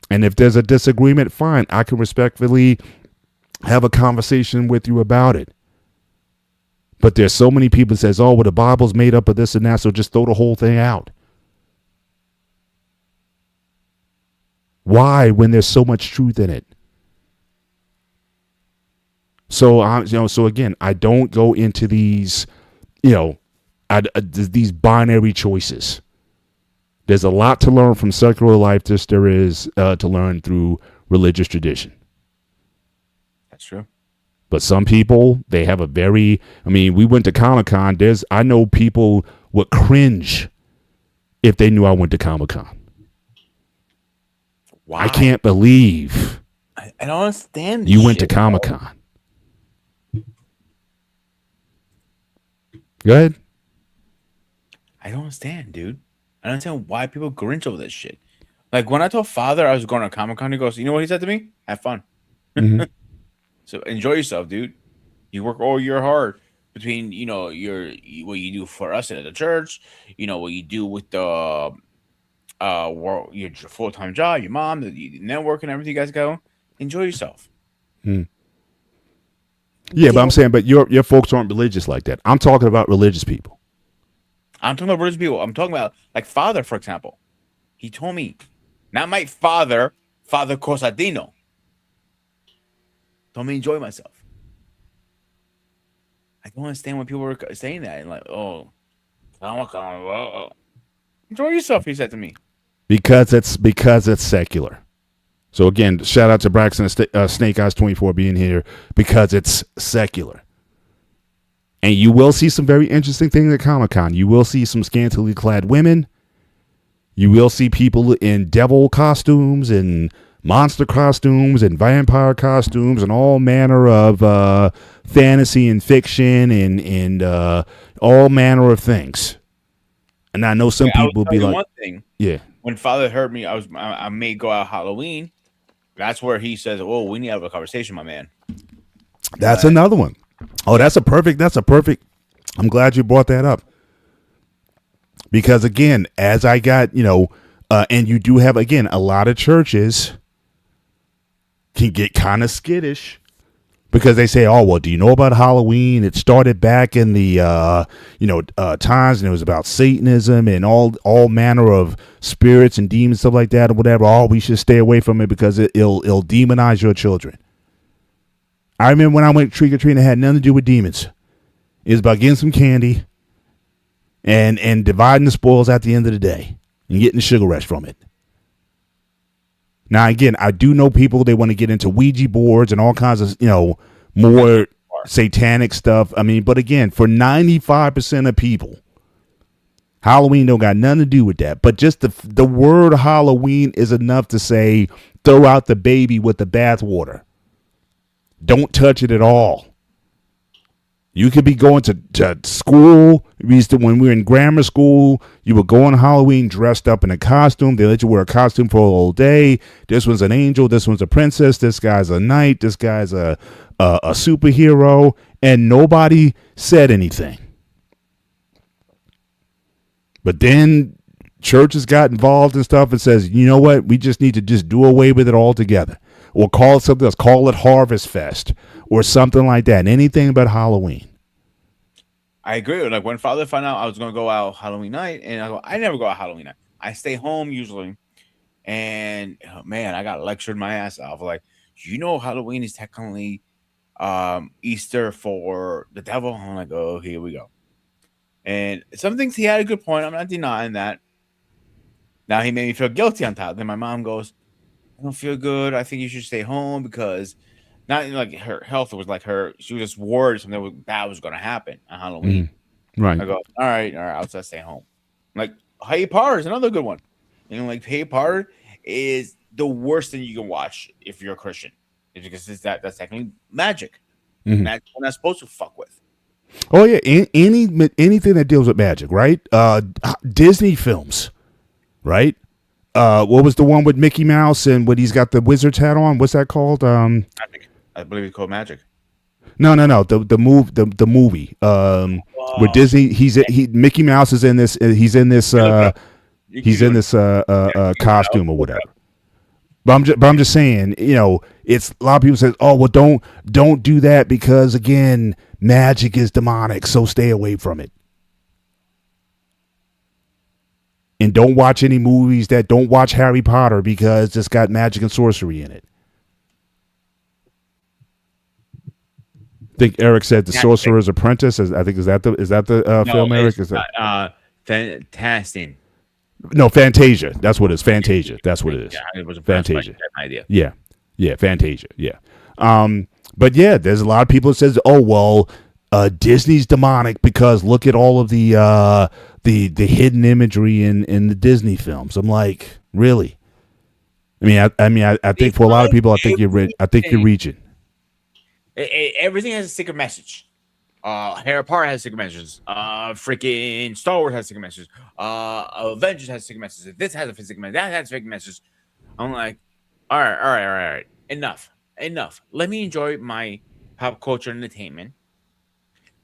And if there's a disagreement, fine. I can respectfully have a conversation with you about it. But there's so many people that says, oh, well, the Bible's made up of this and that, so just throw the whole thing out. Why, when there's so much truth in it? So again, I don't go into these, these binary choices. There's a lot to learn from secular life, just there is to learn through religious tradition. That's true. But some people, they have we went to Comic-Con. I know people would cringe if they knew I went to Comic-Con. Wow. I can't believe I don't understand you went to Comic-Con. Go ahead. I don't understand, dude. I don't understand why people cringe over this shit. Like, when I told Father I was going to Comic-Con, he goes, you know what he said to me? Have fun. Mm-hmm. So enjoy yourself, dude. You work all year hard between, what you do for us at the church, what you do with the your full-time job, your mom, the network and everything you guys go. Enjoy yourself. Yeah, but I'm saying, but your folks aren't religious like that. I'm talking about religious people. I'm talking about religious people. I'm talking about, like, Father, for example. He told me, not my father, Father Cosadino. Told me enjoy myself. I don't understand when people were saying that and like, oh, enjoy yourself. He said to me, because it's secular. So again, shout out to Braxton Snake Eyes 24 being here because it's secular. And you will see some very interesting things at Comic-Con. You will see some scantily clad women. You will see people in devil costumes and monster costumes and vampire costumes and all manner of fantasy and fiction and all manner of things. And I know some people will be like, one thing. Yeah. When Father heard me, I may go out Halloween. That's where he says, "Oh, we need to have a conversation, my man." That's another one. Oh, that's a perfect. I'm glad you brought that up. Because again, as I got, and you do have, again, a lot of churches can get kind of skittish because they say, oh, well, do you know about Halloween? It started back in the, times, and it was about Satanism and all manner of spirits and demons, stuff like that, or whatever. Oh, we should stay away from it because it'll demonize your children. I remember when I went trick-or-treating, it had nothing to do with demons. It was about getting some candy and dividing the spoils at the end of the day and getting the sugar rush from it. Now, again, I do know people, they want to get into Ouija boards and all kinds of, more satanic stuff. I mean, but again, for 95% of people, Halloween don't got nothing to do with that. But just the word Halloween is enough to say, throw out the baby with the bathwater. Don't touch it at all. You could be going to school. When we were in grammar school, you would go on Halloween dressed up in a costume. They let you wear a costume for a whole day. This one's an angel. This one's a princess. This guy's a knight. This guy's a superhero. And nobody said anything. But then churches got involved and stuff and says, you know what? We just need to just do away with it altogether. or call it something else. Call it Harvest Fest or something like that. Anything but Halloween. I agree. Like when father found out I was going to go out Halloween night, and I never go out Halloween night. I stay home usually, and man, I got lectured my ass off. Like, Halloween is technically Easter for the devil. I'm like, oh, here we go. And some things he had a good point. I'm not denying that. Now he made me feel guilty on top. Then my mom goes, I don't feel good. I think you should stay home because not like her health was like she was just worried something bad was going to happen on Halloween. Mm-hmm. Right. I go, all right, I'll just stay home. Like Harry Potter is another good one. Like Harry Potter is the worst thing you can watch if you're a Christian. It's because that's technically magic. Mm-hmm. Magic we're not supposed to fuck with. Oh yeah, anything that deals with magic, right? Disney films, right? What was the one with Mickey Mouse and what he's got the wizard's hat on? What's that called? Magic. I believe it's called Magic. No. The movie. With Disney, Mickey Mouse is in this. He's in this. He's in this costume or whatever. But I'm just saying, it's a lot of people say, oh well, don't do that because again, magic is demonic, so stay away from it. And don't watch any movies don't watch Harry Potter because it's got magic and sorcery in it. I think Eric said The Sorcerer's Apprentice. Is that the film, Eric? Is that Fantastic. No, Fantasia. That's what it is. Fantasia. That's what it is. Yeah, it was a Fantasia. idea. Yeah, Fantasia. Yeah. But yeah, there's a lot of people that says, oh well, Disney's demonic because look at all of the hidden imagery in the Disney films. I'm like, really? I think for a lot of people, I think you're reaching. Everything has a secret message. Harry Potter has secret messages. Freaking Star Wars has secret messages. Avengers has secret messages. This has a secret message. That has a secret message. I'm like, all right. Enough. Let me enjoy my pop culture entertainment.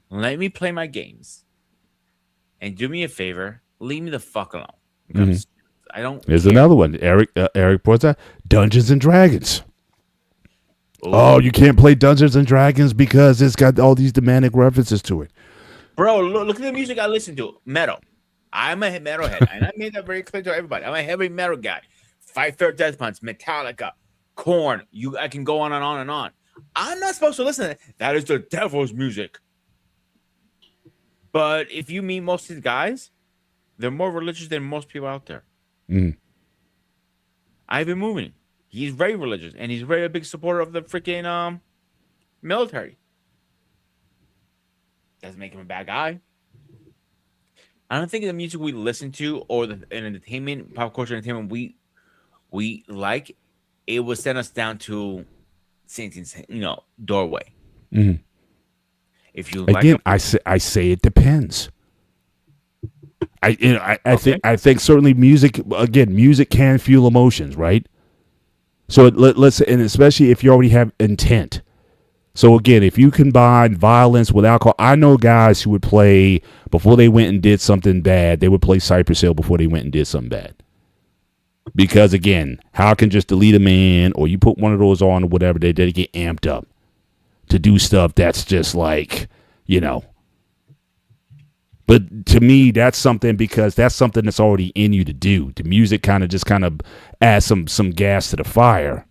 Let me play my games. And do me a favor, leave me the fuck alone. Because I don't. There's care. another one. Eric puts that Dungeons and Dragons. Ooh. Oh, you can't play Dungeons and Dragons because it's got all these demonic references to it. Bro, look at the music I listen to. Metal. I'm a metalhead, and I made that very clear to everybody. I'm a heavy metal guy. Five Third Death Punch, Metallica, Korn. I can go on and on and on. I'm not supposed to listen to that. That is the devil's music. But if you meet most of these guys, they're more religious than most people out there. Ivan Moving. He's very religious, and he's very a big supporter of the freaking military. Doesn't make him a bad guy. I don't think the music we listen to or the entertainment, pop culture entertainment we like, it will send us down to Satan's doorway. Mm-hmm. If you again, I say it depends. I think certainly music can fuel emotions, right? So let's and especially if you already have intent. So again, if you combine violence with alcohol, I know guys who would play before they went and did something bad. They would play Cypress Hill before they went and did something bad. Because again, how can just delete a man or you put one of those on or whatever, they get amped up to do stuff that's just like, But to me, that's something because that's something that's already in you to do. The music kind of adds some gas to the fire.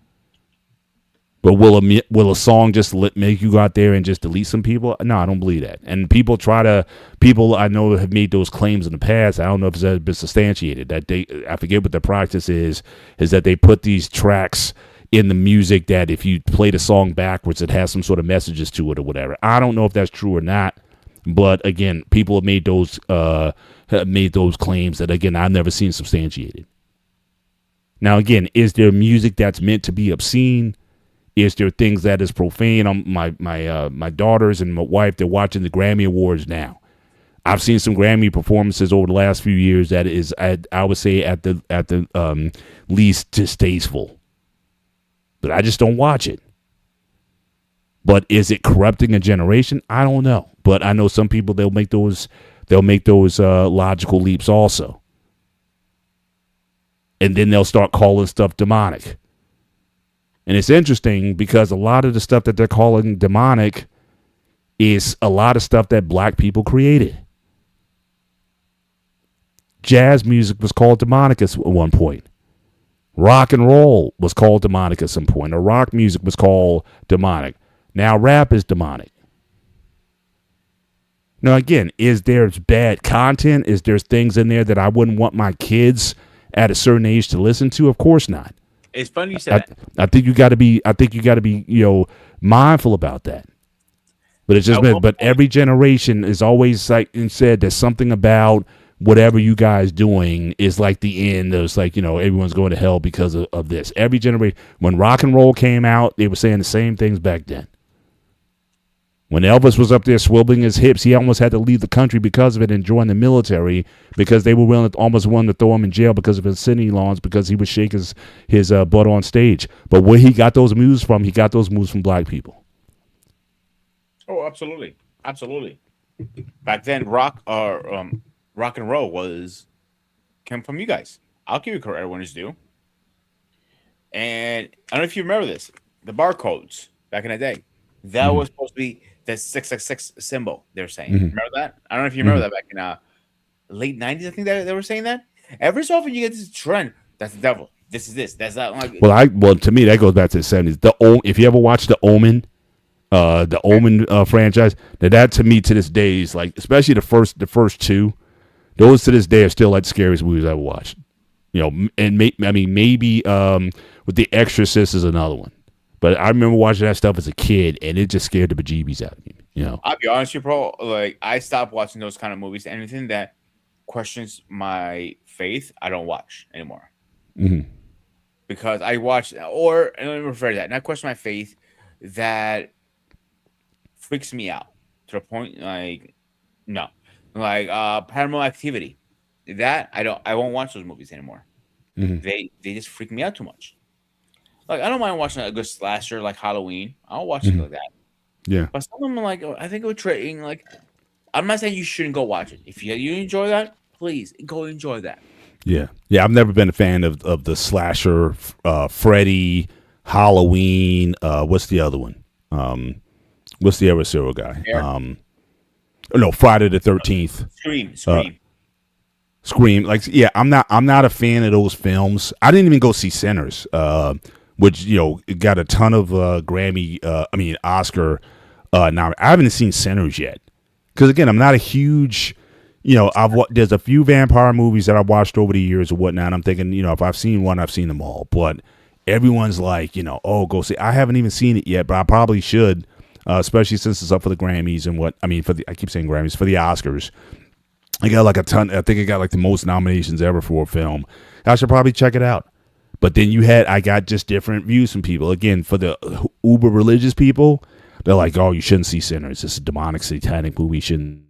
But will a song just make you go out there and just delete some people? No, I don't believe that. And people I know have made those claims in the past. I don't know if it's been substantiated. I forget what the practice is that they put these tracks in the music that if you play the song backwards, it has some sort of messages to it or whatever. I don't know if that's true or not. But again, people have made those claims that again I've never seen substantiated. Now again, is there music that's meant to be obscene? Is there things that is profane? My daughters and my wife, they're watching the Grammy Awards now. I've seen some Grammy performances over the last few years that is, I would say, at the least distasteful. But I just don't watch it. But is it corrupting a generation? I don't know. But I know some people they'll make those logical leaps also. And then they'll start calling stuff demonic. And it's interesting because a lot of the stuff that they're calling demonic is a lot of stuff that black people created. Jazz music was called demonic at one point. Rock and roll was called demonic at some point. Or rock music was called demonic. Now rap is demonic. Now, again, is there bad content? Is there things in there that I wouldn't want my kids at a certain age to listen to? Of course not. It's funny you said that. I think you got to be. I think you got to be, mindful about that. But it's just been. But every generation is always like and said. There's something about whatever you guys doing is like the end. It's like everyone's going to hell because of this. Every generation. When rock and roll came out, they were saying the same things back then. When Elvis was up there swiveling his hips, he almost had to leave the country because of it and join the military because they were almost willing to throw him in jail because of insanity laws because he would shake his butt on stage. But where he got those moves from, he got those moves from black people. Oh, absolutely, absolutely. Back then, rock and roll came from you guys. I'll give you credit when it's due. And I don't know if you remember this, the barcodes back in the day. That was supposed to be the 666 symbol. They're saying, remember that? I don't know if you remember that back in late 90s. I think that they were saying that. Every so often you get this trend. That's the devil. This is this. That's that. Like, well, to me that goes back to the 70s. If you ever watched the Omen, franchise, that to me to this day is like, especially the first two, those to this day are still like the scariest movies I ever watched. And maybe with The Exorcist is another one. But I remember watching that stuff as a kid, and it just scared the bejeebies out of me. I'll be honest with you, bro. Like, I stopped watching those kind of movies. Anything that questions my faith, I don't watch anymore. Mm-hmm. Because I watch, and let me refer to that. Not question my faith, that freaks me out to the point, like, no, like Paranormal Activity. That I won't watch those movies anymore. Mm-hmm. They just freak me out too much. Like, I don't mind watching a good slasher like Halloween. I'll watch something like that. Yeah. But some of them, like, I think it would trading. Like, I'm not saying you shouldn't go watch it. If you enjoy that, please go enjoy that. Yeah. I've never been a fan of the slasher, Freddy, Halloween. What's the other one? What's the other serial guy? No, Friday the 13th. Scream. Like, yeah, I'm not a fan of those films. I didn't even go see Sinners. Which got a ton of Oscar. Now I haven't seen Sinners yet, because again, I'm not a huge, there's a few vampire movies that I've watched over the years or whatnot. I'm thinking, if I've seen one, I've seen them all. But everyone's like, oh, go see. I haven't even seen it yet, but I probably should, especially since it's up for the Grammys and I keep saying Grammys, for the Oscars. I got like a ton. I think it got like the most nominations ever for a film. I should probably check it out. But then I got just different views from people. Again, for the uber religious people, they're like, oh, you shouldn't see Sinners. It's a demonic, satanic movie. Shouldn't.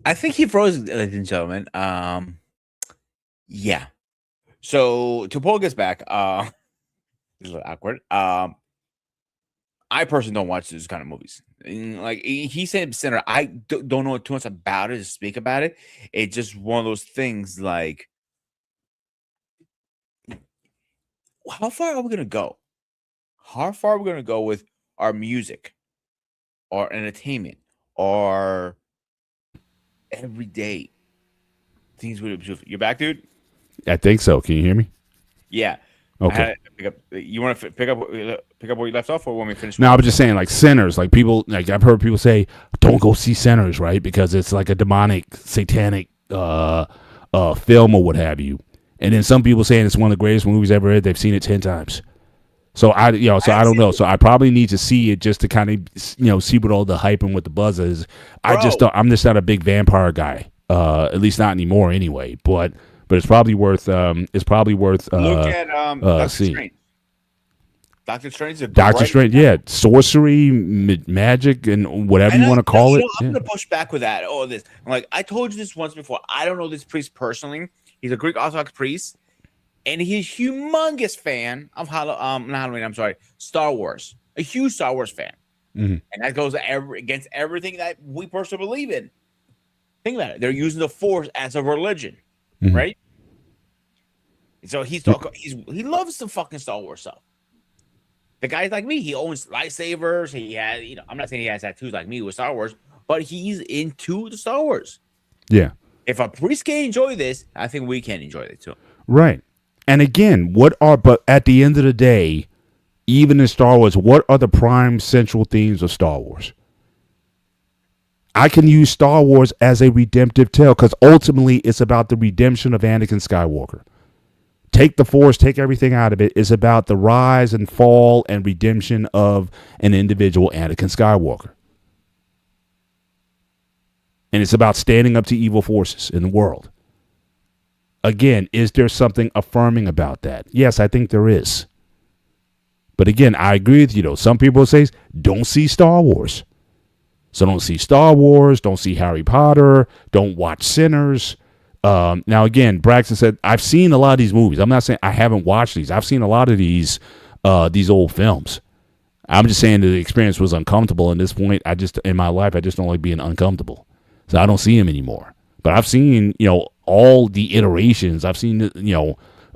I think he froze, ladies and gentlemen. Yeah. So, to pull this back, it's a little awkward. I personally don't watch those kind of movies. And like he said, Sinner, I don't know too much about it to speak about it. It's just one of those things. Like, how far are we gonna go? How far are we gonna go with our music, or entertainment, or everyday things? You're back, dude. I think so. Can you hear me? Yeah. Okay. You want to pick up where you left off, or want me to finish? No, I was just saying, like Sinners. Like people, like I've heard people say, don't go see Sinners, right? Because it's like a demonic, satanic film or what have you. And then some people saying it's one of the greatest movies ever read. They've seen it 10 times. So I don't know. So I probably need to see it just to kind of see what all the hype and what the buzz is. I'm just not a big vampire guy. At least not anymore, anyway. But it's probably worth. Look at Doctor seeing. Strange. Doctor Strange. Doctor Strange, yeah, sorcery, magic, and whatever you want to call it. I'm gonna push back with that. Oh, this. I'm like, I told you this once before. I don't know this priest personally. He's a Greek Orthodox priest, and he's a humongous fan of Star Wars. A huge Star Wars fan. and that goes against everything that we personally believe in. Think about it. They're using the Force as a religion, right? So he loves the fucking Star Wars stuff. The guy's like me. He owns lightsabers. He has, I'm not saying he has tattoos like me with Star Wars, but he's into the Star Wars. Yeah. If a priest can enjoy this, I think we can enjoy it too. Right. And again, but at the end of the day, even in Star Wars, what are the prime central themes of Star Wars? I can use Star Wars as a redemptive tale because ultimately it's about the redemption of Anakin Skywalker. Take the Force, take everything out of it. It's about the rise and fall and redemption of an individual, Anakin Skywalker. And it's about standing up to evil forces in the world. Again, is there something affirming about that? Yes, I think there is. But again, I agree with you, though. Some people say, don't see Star Wars. So don't see Star Wars, don't see Harry Potter, don't watch Sinners. Now, again, Braxton said, I've seen a lot of these movies. I'm not saying I haven't watched these. I've seen a lot of these old films. I'm just saying that the experience was uncomfortable. At this point, in my life, I just don't like being uncomfortable. So I don't see them anymore. But I've seen, all the iterations. I've seen,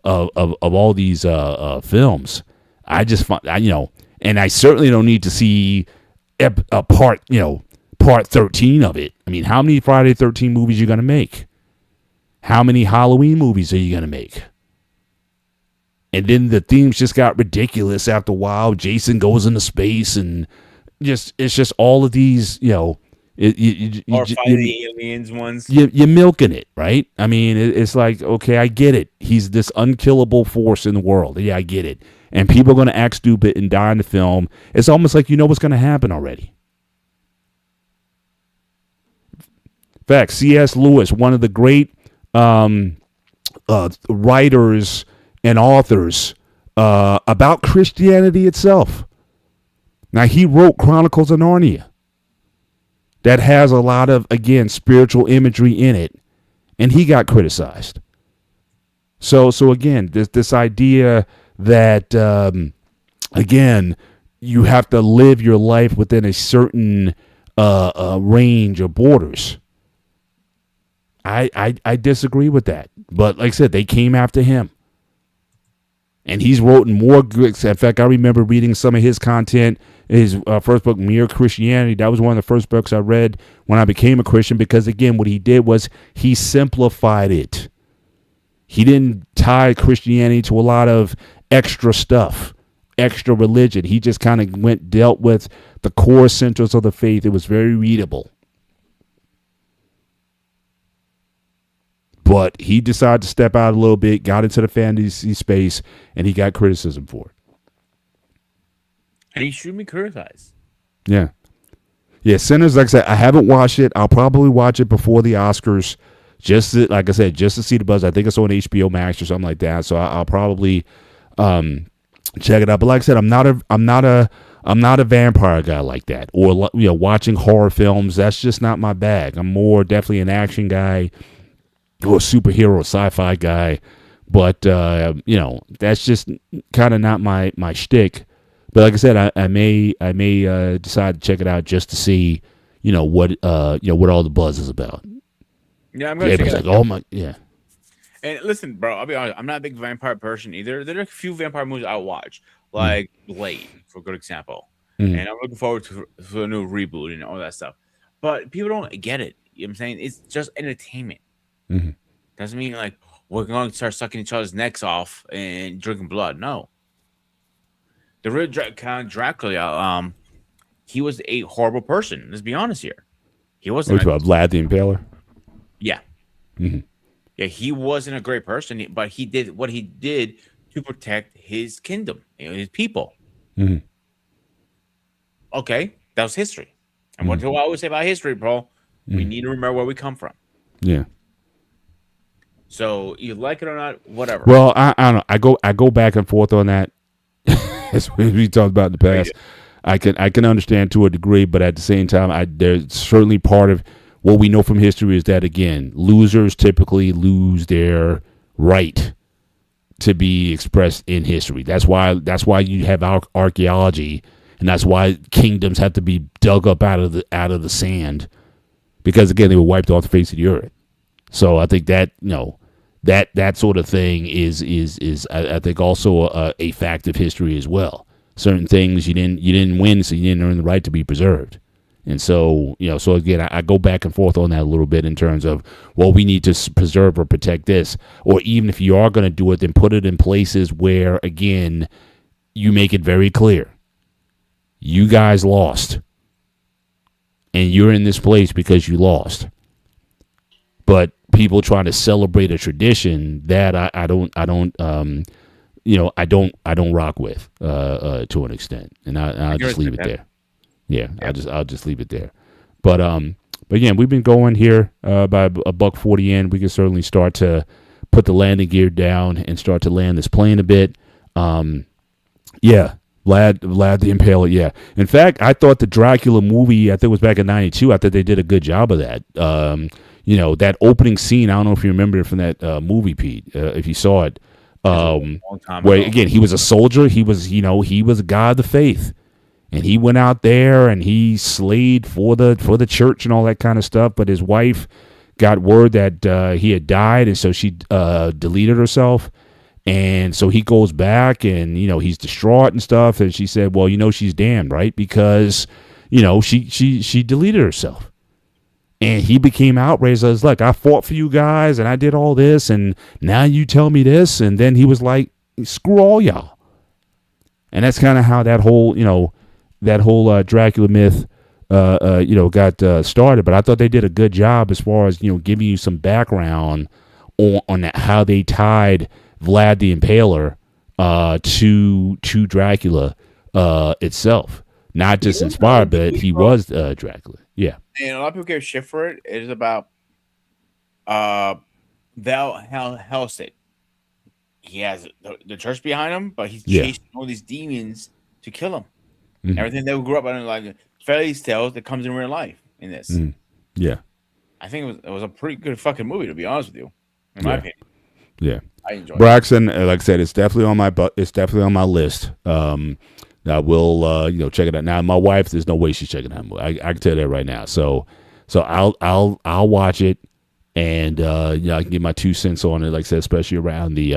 of all these films. I just find, and I certainly don't need to see part 13 of it. I mean, how many Friday 13 movies are you going to make? How many Halloween movies are you going to make? And then the themes just got ridiculous after a while. Jason goes into space and it's just all of these, or fighting the aliens ones. You're milking it, right? I mean, it's like, okay, I get it. He's this unkillable force in the world. Yeah, I get it. And people are going to act stupid and die in the film. It's almost like you know what's going to happen already. In fact, C.S. Lewis, one of the great writers and authors about Christianity itself. Now, he wrote Chronicles of Narnia that has a lot of, again, spiritual imagery in it, and he got criticized. So again, this idea that, again, you have to live your life within a certain range or borders. I disagree with that. But like I said, they came after him. And he's written more good. In fact, I remember reading some of his content. His first book, Mere Christianity, that was one of the first books I read when I became a Christian because, again, what he did was he simplified it. He didn't tie Christianity to a lot of extra stuff, extra religion. He just kind of dealt with the core essentials of the faith. It was very readable. But he decided to step out a little bit, got into the fantasy space, and he got criticism for it. And he should be criticized. Yeah. Yeah, Sinners, like I said, I haven't watched it. I'll probably watch it before the Oscars, just to see the buzz. I think it's on HBO Max or something like that. So I'll probably check it out. But like I said, I'm not a vampire guy like that. Or watching horror films. That's just not my bag. I'm more definitely an action guy or a superhero sci-fi guy. But that's just kind of not my shtick. But like I said, I may decide to check it out just to see, what all the buzz is about. Yeah, I'm gonna check it out. Like, oh my, yeah. And listen, bro, I'll be honest, I'm not a big vampire person either. There are a few vampire movies I'll watch, like Blade, for a good example. And I'm looking forward to a new reboot and all that stuff. But people don't get it. You know what I'm saying? It's just entertainment. Doesn't mean like we're going to start sucking each other's necks off and drinking blood. No. The real Count Dracula, he was a horrible person. Let's be honest here. He wasn't. Which about Vlad the Impaler? Yeah. Yeah, he wasn't a great person, but he did what he did to protect his kingdom, his people. Okay, that was history. And what do I always say about history, bro? We need to remember where we come from. Yeah. So you like it or not, whatever. Well, I don't know. I go back and forth on that. As we talked about in the past, I can understand to a degree, but at the same time, there's certainly part of what we know from history is that, again, losers typically lose their right to be expressed in history. That's why you have archaeology and that's why kingdoms have to be dug up out of the sand, because again they were wiped off the face of the earth. So I think that that sort of thing is I think also a fact of history as well. Certain things you didn't win, so you didn't earn the right to be preserved. And so, so again, I go back and forth on that a little bit in terms of, well, we need to preserve or protect this. Or even if you are going to do it, then put it in places where, again, you make it very clear. You guys lost. And you're in this place because you lost. But people trying to celebrate a tradition that I don't rock with to an extent. And I'll just leave it there. Yeah, I'll just leave it there. But again, we've been going here by $140 in. We can certainly start to put the landing gear down and start to land this plane a bit. Yeah, Vlad the Impaler. Yeah. In fact, I thought the Dracula movie, I think it was back in '92. I thought they did a good job of that. That opening scene. I don't know if you remember it from that movie, Pete. If you saw it, where again he was a soldier. He was a guy of the faith. And he went out there and he slayed for the church and all that kind of stuff. But his wife got word that he had died, and so she deleted herself. And so he goes back and, he's distraught and stuff. And she said, well, she's damned, right? Because, she deleted herself. And he became outraged. I was like, I fought for you guys and I did all this. And now you tell me this. And then he was like, screw all y'all. And that's kind of how that whole Dracula myth, got started. But I thought they did a good job as far as, giving you some background on how they tied Vlad the Impaler to Dracula itself. Not just inspired, but he was Dracula. Yeah. And a lot of people give shit for it. It is about Val Helsing. He has the church behind him, but he's chasing all these demons to kill him. Mm-hmm. Everything that we grew up on, like fairy tales that comes in real life in this. Mm-hmm. Yeah. I think it was a pretty good fucking movie, to be honest with you, in my opinion. Yeah. I enjoyed Braxton, like I said, it's definitely on my list. I will check it out. Now my wife, there's no way she's checking that movie. I can tell you that right now. So I'll watch it, and I can get my 2 cents on it, like I said, especially around the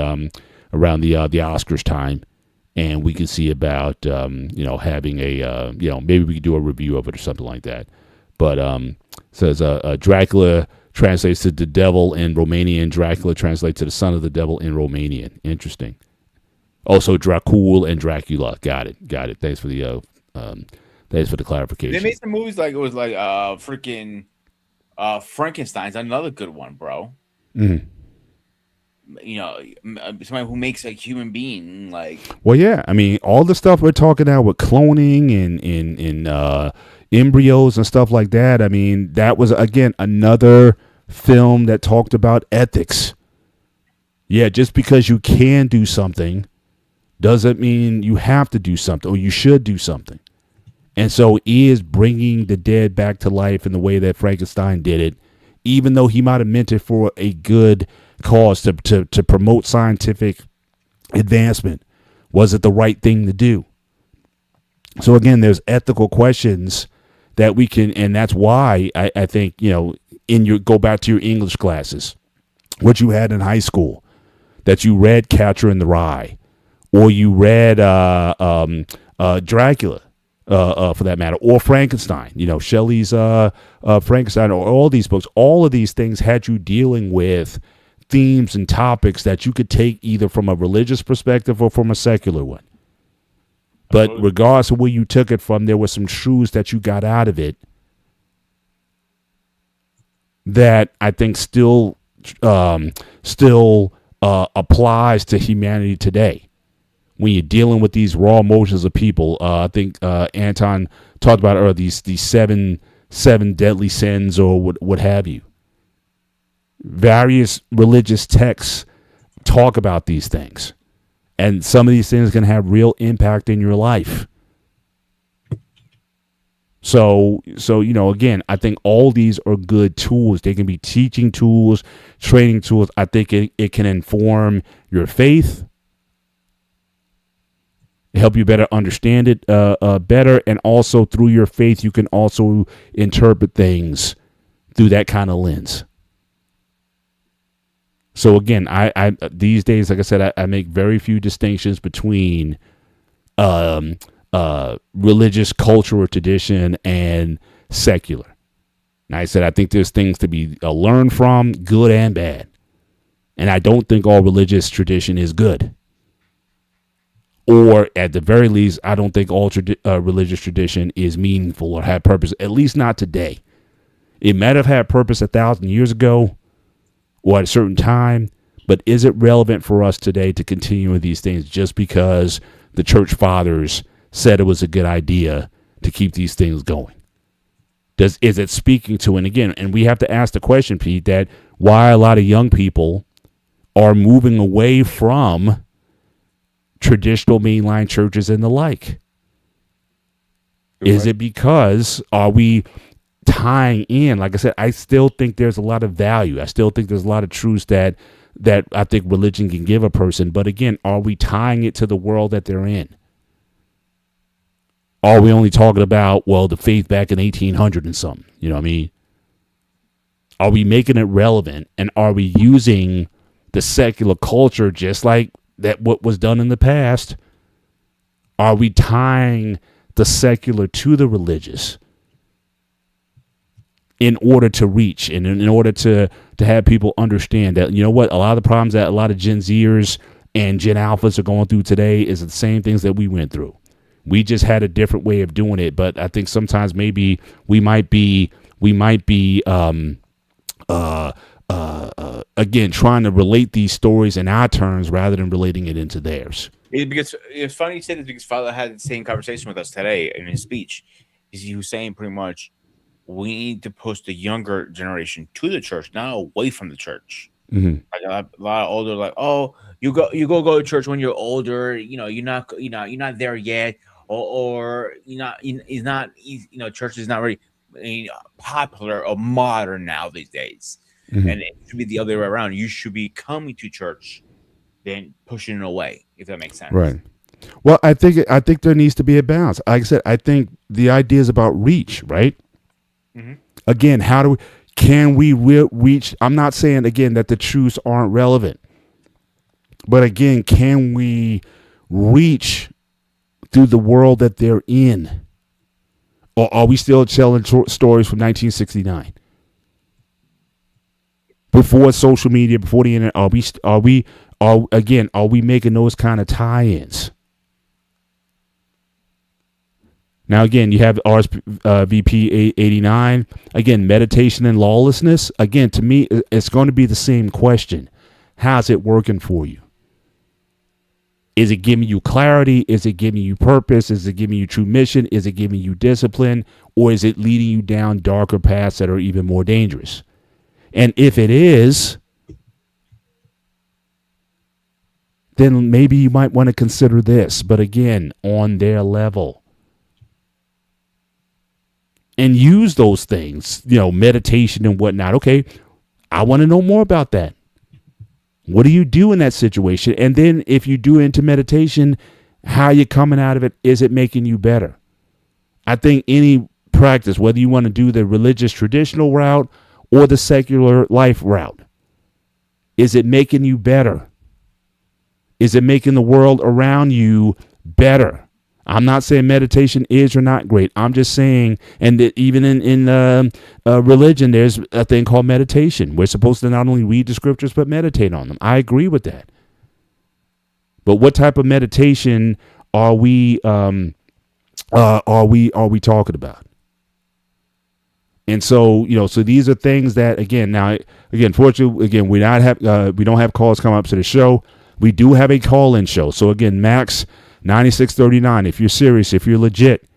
Oscars time. And we can see about having a maybe we could do a review of it or something like that. But says Dracula translates to the devil in Romanian. Dracula translates to the son of the devil in Romanian. Interesting. Also, Dracul and Dracula. Got it. Thanks for the clarification. They made some movies like it was like freaking Frankenstein's another good one, bro. Mm-hmm. Somebody who makes a human being like. Well, yeah. I mean, all the stuff we're talking about with cloning and embryos and stuff like that. I mean, that was again another film that talked about ethics. Yeah, just because you can do something doesn't mean you have to do something or you should do something. And so he is bringing the dead back to life in the way that Frankenstein did it, even though he might have meant it for a good cause to promote scientific advancement. Was it the right thing to do? So again, there's ethical questions that we can, and that's why I think, go back to your English classes, what you had in high school, that you read Catcher in the Rye, or you read Dracula, for that matter, or Frankenstein, Shelley's Frankenstein, or all these books. All of these things had you dealing with themes and topics that you could take either from a religious perspective or from a secular one. But regardless of where you took it from, there were some truths that you got out of it that I think still applies to humanity today. When you're dealing with these raw emotions of people, I think Anton talked about earlier, these seven deadly sins or what have you. Various religious texts talk about these things, and some of these things can have real impact in your life. So again, I think all these are good tools. They can be teaching tools, training tools. I think it can inform your faith. It help you better understand it better. And also through your faith, you can also interpret things through that kind of lens. So again, I these days, like I said, I make very few distinctions between religious culture or tradition and secular. And I said, I think there's things to be learned from, good and bad. And I don't think all religious tradition is good. Or at the very least, I don't think all religious tradition is meaningful or have purpose, at least not today. It might have had purpose 1,000 years ago or at a certain time, but is it relevant for us today to continue with these things just because the church fathers said it was a good idea to keep these things going? Is it speaking to, and again, and we have to ask the question, Pete, that why a lot of young people are moving away from traditional mainline churches and the like. Is it because are we tying in? Like I said, I still think there's a lot of value. I still think there's a lot of truths that I think religion can give a person. But again, are we tying it to the world that they're in? Are we only talking about, well, the faith back in 1800 and something? You know what I mean? Are we making it relevant? And are we using the secular culture just like that what was done in the past? Are we tying the secular to the religious in order to reach and in order to have people understand that, you know what, a lot of the problems that a lot of Gen Zers and Gen Alphas are going through today is the same things that we went through. We just had a different way of doing it. But I think sometimes maybe we might be again, trying to relate these stories in our terms rather than relating it into theirs. Because it's funny you say this because Father had the same conversation with us today in his speech. He was saying pretty much we need to push the younger generation to the church, not away from the church. Mm-hmm. Like a lot of older, like, oh, you go to church when you're older. You know, you're not there yet, or church is not really popular or modern now these days. Mm-hmm. And it should be the other way around. You should be coming to church, then pushing it away, if that makes sense. Right. Well, I think there needs to be a balance. Like I said, I think the idea is about reach, right? Mm-hmm. Again, can we reach? I'm not saying again that the truths aren't relevant, but again, can we reach through the world that they're in, or are we still telling stories from 1969? Before social media, before the internet, are we making those kind of tie-ins? Now, again, you have RSVP 89. Again, meditation and lawlessness. Again, to me, it's going to be the same question. How's it working for you? Is it giving you clarity? Is it giving you purpose? Is it giving you true mission? Is it giving you discipline? Or is it leading you down darker paths that are even more dangerous? And if it is, then maybe you might want to consider this, but again, on their level. And use those things, meditation and whatnot. Okay, I want to know more about that. What do you do in that situation? And then if you do into meditation, how are you coming out of it? Is it making you better? I think any practice, whether you want to do the religious traditional route or the secular life route, is it making you better? Is it making the world around you better? I'm not saying meditation is or not great. I'm just saying, and that even in religion, there's a thing called meditation. We're supposed to not only read the scriptures, but meditate on them. I agree with that. But what type of meditation are we talking about? And so, so these are things that, fortunately, we don't have calls come up to the show. We do have a call-in show. So again, Max 9639. If you're serious, if you're legit,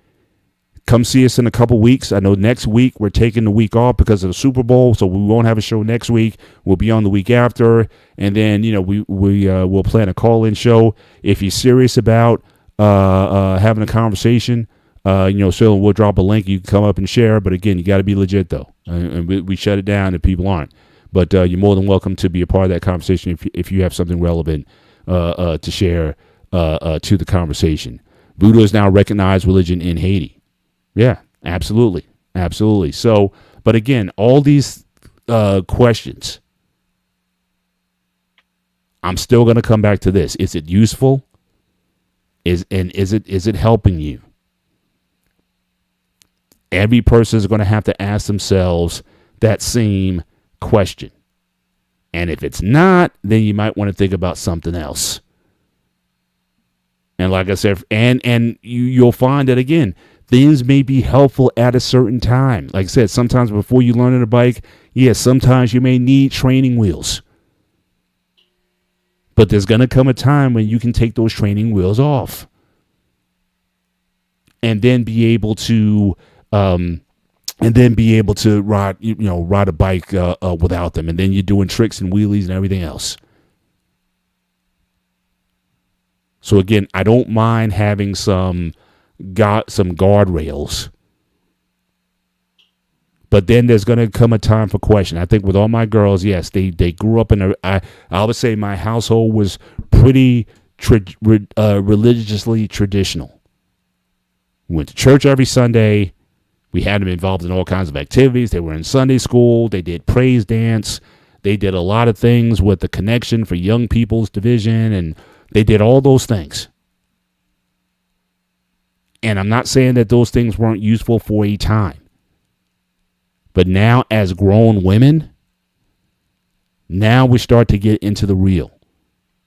come see us in a couple weeks. I know next week we're taking the week off because of the Super Bowl, so we won't have a show next week. We'll be on the week after, and then we'll plan a call-in show. If you're serious about having a conversation, so we'll drop a link. You can come up and share. But again, you got to be legit though, and we shut it down if people aren't. But you're more than welcome to be a part of that conversation if you have something relevant to share to the conversation. Voodoo is now a recognized religion in Haiti. Yeah, absolutely. Absolutely. So, but again, all these questions, I'm still going to come back to this. Is it useful? Is it helping you? Every person is going to have to ask themselves that same question. And if it's not, then you might want to think about something else. And like I said, and you'll find that, again, things may be helpful at a certain time. Like I said, sometimes before you learn on a bike, sometimes you may need training wheels. But there's going to come a time when you can take those training wheels off. And then be able to ride a bike without them. And then you're doing tricks and wheelies and everything else. So again, I don't mind having some guardrails. But then there's going to come a time for question. I think with all my girls, yes, they grew up in I would say my household was pretty religiously traditional. We went to church every Sunday. We had them involved in all kinds of activities. They were in Sunday school. They did praise dance. They did a lot of things with the Connection for Young People's Division, and they did all those things. And I'm not saying that those things weren't useful for a time. But now, as grown women, now we start to get into the real.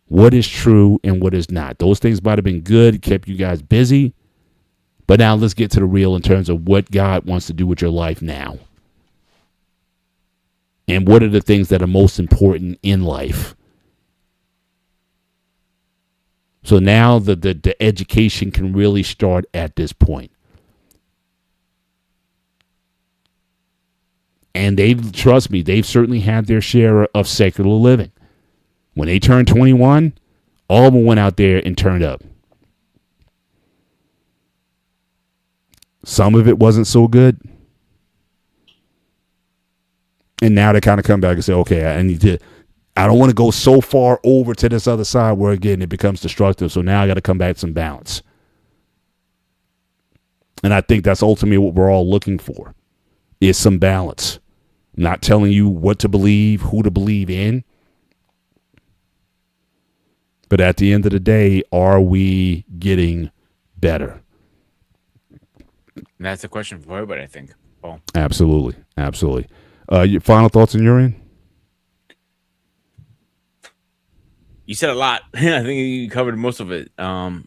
What is true and what is not. Those things might have been good, kept you guys busy. But now let's get to the real in terms of what God wants to do with your life now. And what are the things that are most important in life. So now the education can really start at this point. And trust me, they've certainly had their share of secular living. When they turned 21, all of them went out there and turned up. Some of it wasn't so good. And now they kind of come back and say, okay, I don't want to go so far over to this other side where, again, it becomes destructive. So now I got to come back to some balance. And I think that's ultimately what we're all looking for, is some balance. I'm not telling you what to believe, who to believe in. But at the end of the day, are we getting better? And that's a question for everybody, I think. Paul. Absolutely. Absolutely. Your final thoughts on your end? You said a lot. I think you covered most of it. Oh,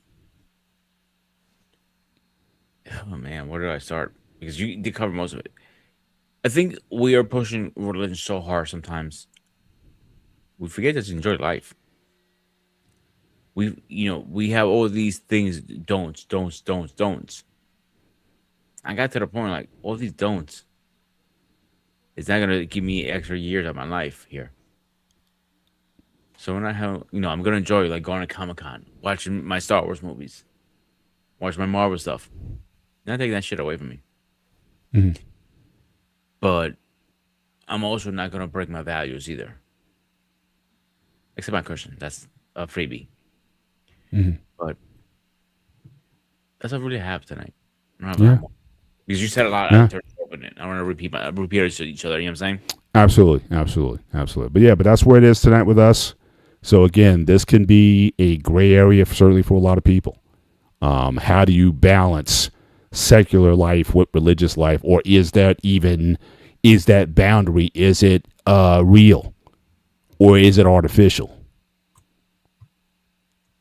man, where did I start? Because you did cover most of it. I think we are pushing religion so hard sometimes. We forget to enjoy life. We have all these things, don'ts. I got to the point like all these don'ts. It's not gonna give me extra years of my life here. So when I have, I'm gonna enjoy like going to Comic-Con, watching my Star Wars movies, watching my Marvel stuff. Not taking that shit away from me. Mm-hmm. But I'm also not gonna break my values either. Except my Christian, that's a freebie. Mm-hmm. But that's all I really have tonight. I don't have a lot more. Because you said a lot. I don't want to repeat it to each other. You know what I'm saying? Absolutely. But that's where it is tonight with us. So again, this can be a gray area, certainly for a lot of people. How do you balance secular life with religious life, or is that boundary? Is it real, or is it artificial?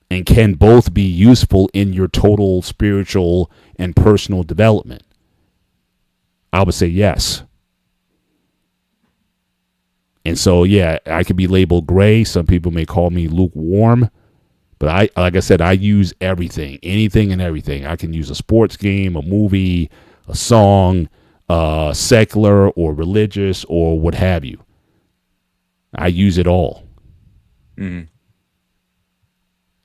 And can both be useful in your total spiritual and personal development? I would say yes. And so, I could be labeled gray. Some people may call me lukewarm. But like I said, I use everything, anything and everything. I can use a sports game, a movie, a song, secular or religious or what have you. I use it all. Mm-hmm.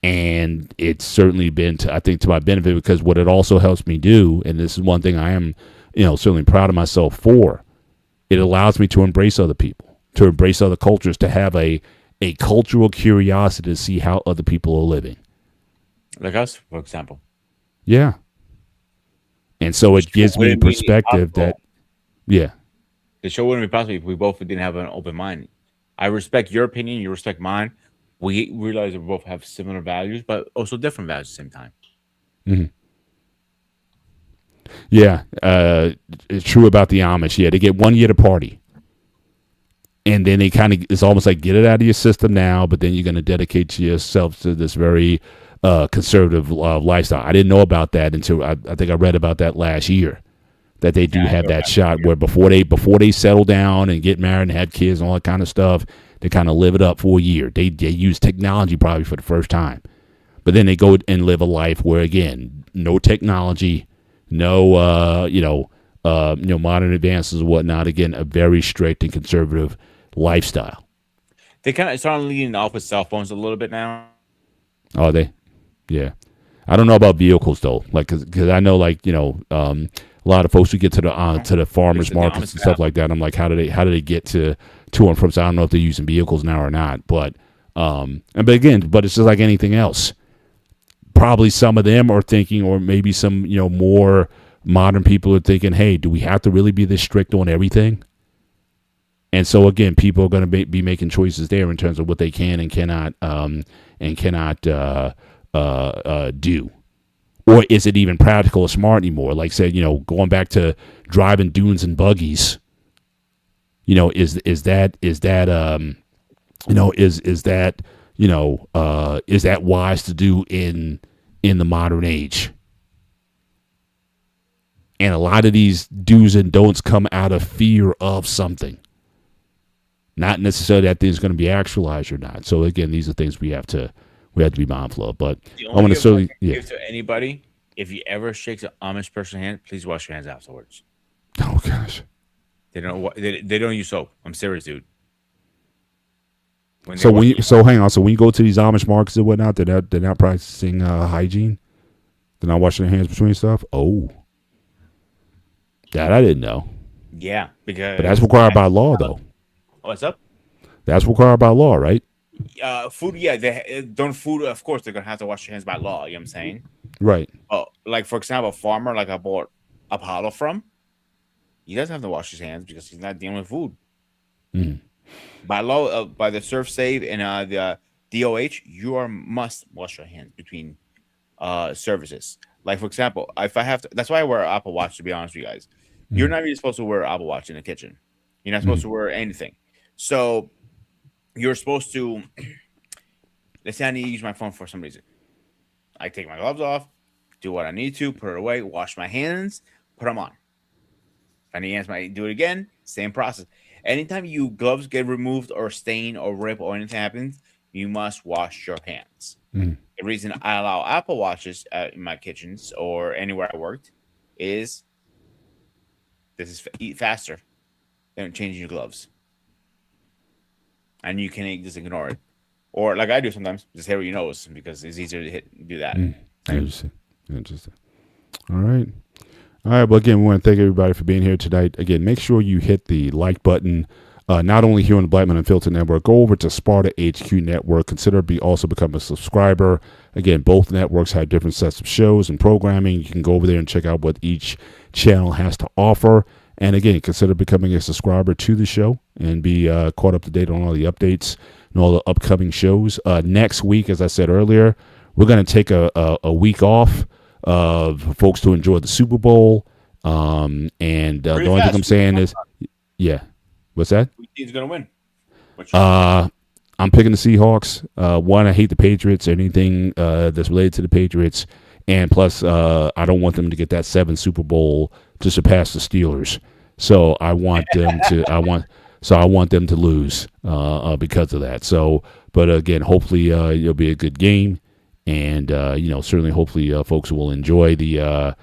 And it's certainly been, I think, to my benefit, because what it also helps me do, and this is one thing I am, certainly proud of myself for, it allows me to embrace other people, to embrace other cultures, to have a cultural curiosity to see how other people are living. Like us, for example. Yeah. And so it gives me Wouldn't be perspective that, possible. yeah. The show wouldn't be possible if we both didn't have an open mind. I respect your opinion, you respect mine. We realize we both have similar values, but also different values at the same time. Mhm. Yeah. It's true about the Amish. Yeah. They get 1 year to party. And then they kind of, it's almost like get it out of your system now, but then you're going to dedicate yourself to this very conservative lifestyle. I didn't know about that until I think I read about that last year, that they do Yeah, I have know that about shot where before they settle down and get married and have kids and all that kind of stuff, they kind of live it up for a year. They use technology probably for the first time, but then they go and live a life where again, no technology, no modern advances and whatnot. Again, a very strict and conservative lifestyle. They kind of started leaning off with cell phones a little bit now. Are they? Yeah. I don't know about vehicles though, like because I know a lot of folks who get to the farmers markets and stuff like that. I'm like, how do they get to and from? So I don't know if they're using vehicles now or not, but but it's just like anything else. Probably some of them are thinking, or maybe some more modern people are thinking, hey, do we have to really be this strict on everything? And so again, people are going to be making choices there in terms of what they can and cannot do. Or is it even practical or smart anymore? Like said, going back to driving dunes and buggies. Is that wise to do in the modern age? And a lot of these do's and don'ts come out of fear of something. Not necessarily that thing's going to be actualized or not. So again, these are things we have to be mindful of. But The I want only to certainly give to anybody, if you ever shake an Amish person's hand, please wash your hands afterwards. Oh gosh. They don't they don't use soap. I'm serious, dude. So hang on. So when you go to these Amish markets and whatnot, they're not practicing hygiene. They're not washing their hands between stuff. Oh, that I didn't know. Yeah, because But that's required by law, though. What's up? That's required by law, right? Food. Yeah, they don't food. Of course, they're gonna have to wash your hands by law. You know what I'm saying? Right. Oh, like for example, a farmer like I bought Apollo from, he doesn't have to wash his hands because he's not dealing with food. Mm. By law, by the Surf Save and the DOH, must wash your hands between services. Like for example, if I have to, that's why I wear an Apple Watch. To be honest with you guys, you're not really supposed to wear an Apple Watch in the kitchen. You're not supposed to wear anything. So you're supposed to. Let's say I need to use my phone for some reason. I take my gloves off, do what I need to, put it away, wash my hands, put them on. If I need hands, I do it again. Same process. Anytime you gloves get removed or stain or rip or anything happens, you must wash your hands. Mm. The reason I allow Apple Watches in my kitchens or anywhere I worked is this is eat faster than changing your gloves, and you can just ignore it, or like I do sometimes, just hair your nose because it's easier to do that. Interesting. All right. Well, again, we want to thank everybody for being here tonight. Again, make sure you hit the like button, not only here on the Black Men Unfiltered Network. Go over to Sparta HQ Network. Consider also become a subscriber. Again, both networks have different sets of shows and programming. You can go over there and check out what each channel has to offer. And again, consider becoming a subscriber to the show and be caught up to date on all the updates and all the upcoming shows. Next week, as I said earlier, we're going to take a week off for folks to enjoy the Super Bowl. And the only thing I'm saying is, yeah. What's that? Which team's going to win? I'm picking the Seahawks. One, I hate the Patriots. Anything that's related to the Patriots. And plus, I don't want them to get that 7th Super Bowl to surpass the Steelers. So I want them to. I want them to lose because of that. So, but again, hopefully it'll be a good game, and certainly, hopefully, folks will enjoy the.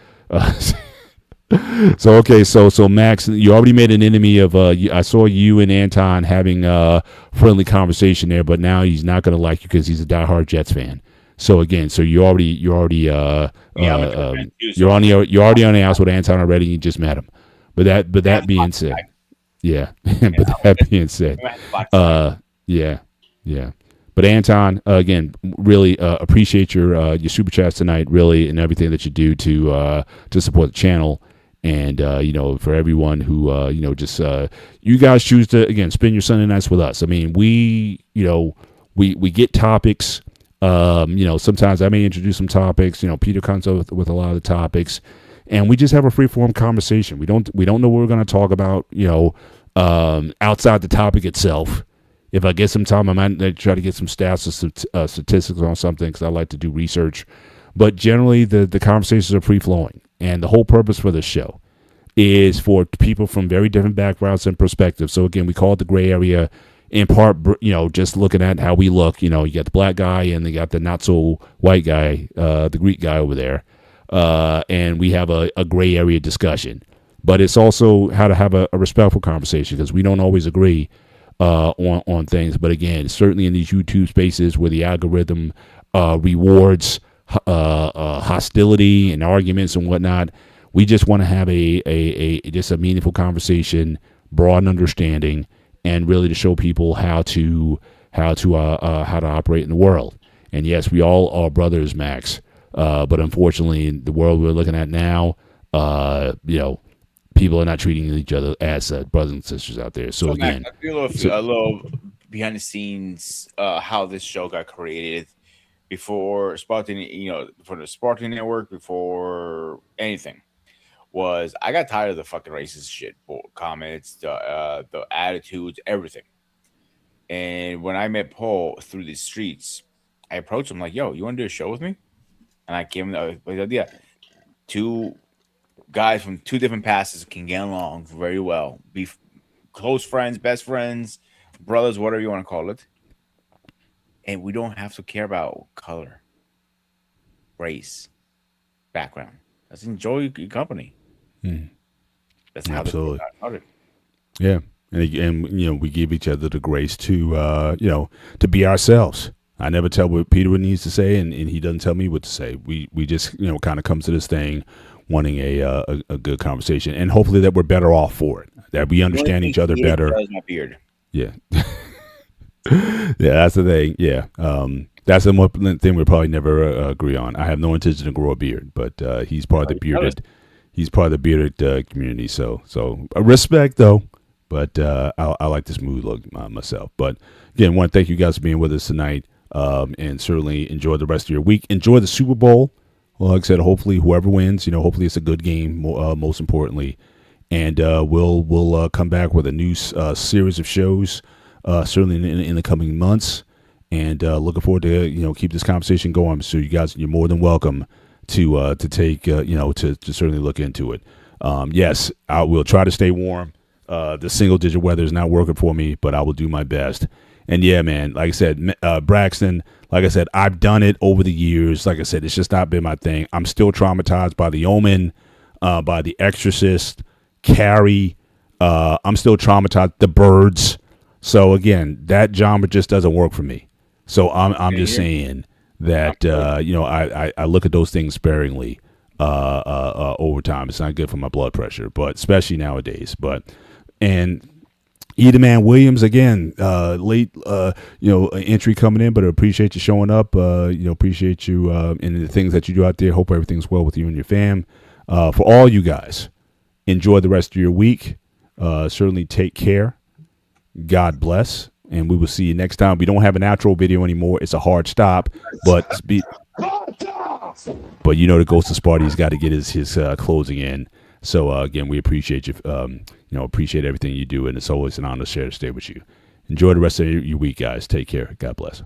So Max, you already made an enemy of. I saw you and Anton having a friendly conversation there, but now he's not going to like you because he's a diehard Jets fan. So again, you're already on the house with Anton already. You just met him, but that being said, yeah. But that being said, yeah. But Anton, again, really appreciate your super chats tonight, really, and everything that you do to support the channel. And for everyone who just you guys choose to again spend your Sunday nights with us. I mean, we get topics. Sometimes I may introduce some topics. Peter comes up with a lot of the topics, and we just have a free form conversation. We don't know what we're going to talk about. Outside the topic itself. If I get some time, I might try to get some stats or statistics on something because I like to do research. But generally, the conversations are free flowing, and the whole purpose for this show is for people from very different backgrounds and perspectives. So again, we call it the gray area. In part, just looking at how we look. You got the black guy and they got the not so white guy, the Greek guy over there, and we have a gray area discussion. But it's also how to have a respectful conversation because we don't always agree on things. But again, certainly in these YouTube spaces where the algorithm rewards hostility and arguments and whatnot, we just want to have just a meaningful conversation, broad understanding, and really to show people how to operate in the world. And yes, we all are brothers, Max. But unfortunately, in the world we're looking at now, people are not treating each other as brothers and sisters out there. So again, Max, I feel a little behind the scenes how this show got created before Spartan, for the Spartan Network, before anything. Was I got tired of the fucking racist shit, comments, the attitudes, everything. And when I met Paul through the streets, I approached him like, "Yo, you want to do a show with me?" And I gave him the idea. Two guys from two different passes can get along very well, be close friends, best friends, brothers, whatever you want to call it. And we don't have to care about color, race, background. Let's enjoy your company. That's how absolutely this started. Yeah, and we give each other the grace to to be ourselves. I never tell what Peter needs to say, and he doesn't tell me what to say. We just kind of come to this thing wanting a good conversation, and hopefully that we're better off for it. That we understand each other better. My beard. Yeah, yeah, that's the thing. Yeah, that's the one thing we'll probably never agree on. I have no intention to grow a beard, but he's part of the bearded. He's part of the bearded community, so respect though. But I like this mood look myself. But again, I want to thank you guys for being with us tonight, and certainly enjoy the rest of your week. Enjoy the Super Bowl. Well, like I said, hopefully whoever wins, hopefully it's a good game. Most importantly, and we'll come back with a new series of shows, certainly in the coming months, and looking forward to keep this conversation going. So you guys, you're more than welcome to take to certainly look into it. Yes, I will try to stay warm. The single digit weather is not working for me, but I will do my best. And yeah, man, like I said, Braxton, like I said, I've done it over the years. Like I said, it's just not been my thing. I'm still traumatized by The Omen, by The Exorcist, Carrie. I'm still traumatized. The Birds. So again, that genre just doesn't work for me. So I'm just saying that I look at those things sparingly over time. It's not good for my blood pressure, but especially nowadays. And Eda Man Williams again, late entry coming in, but I appreciate you showing up. Appreciate you and the things that you do out there. Hope everything's well with you and your fam. For all you guys, enjoy the rest of your week. Certainly take care. God bless. And we will see you next time. We don't have an outro video anymore. It's a hard stop, but the Ghost of Sparty's got to get his closing in. So again, we appreciate you. Appreciate everything you do, and it's always an honor to share the stage with you. Enjoy the rest of your week, guys. Take care. God bless.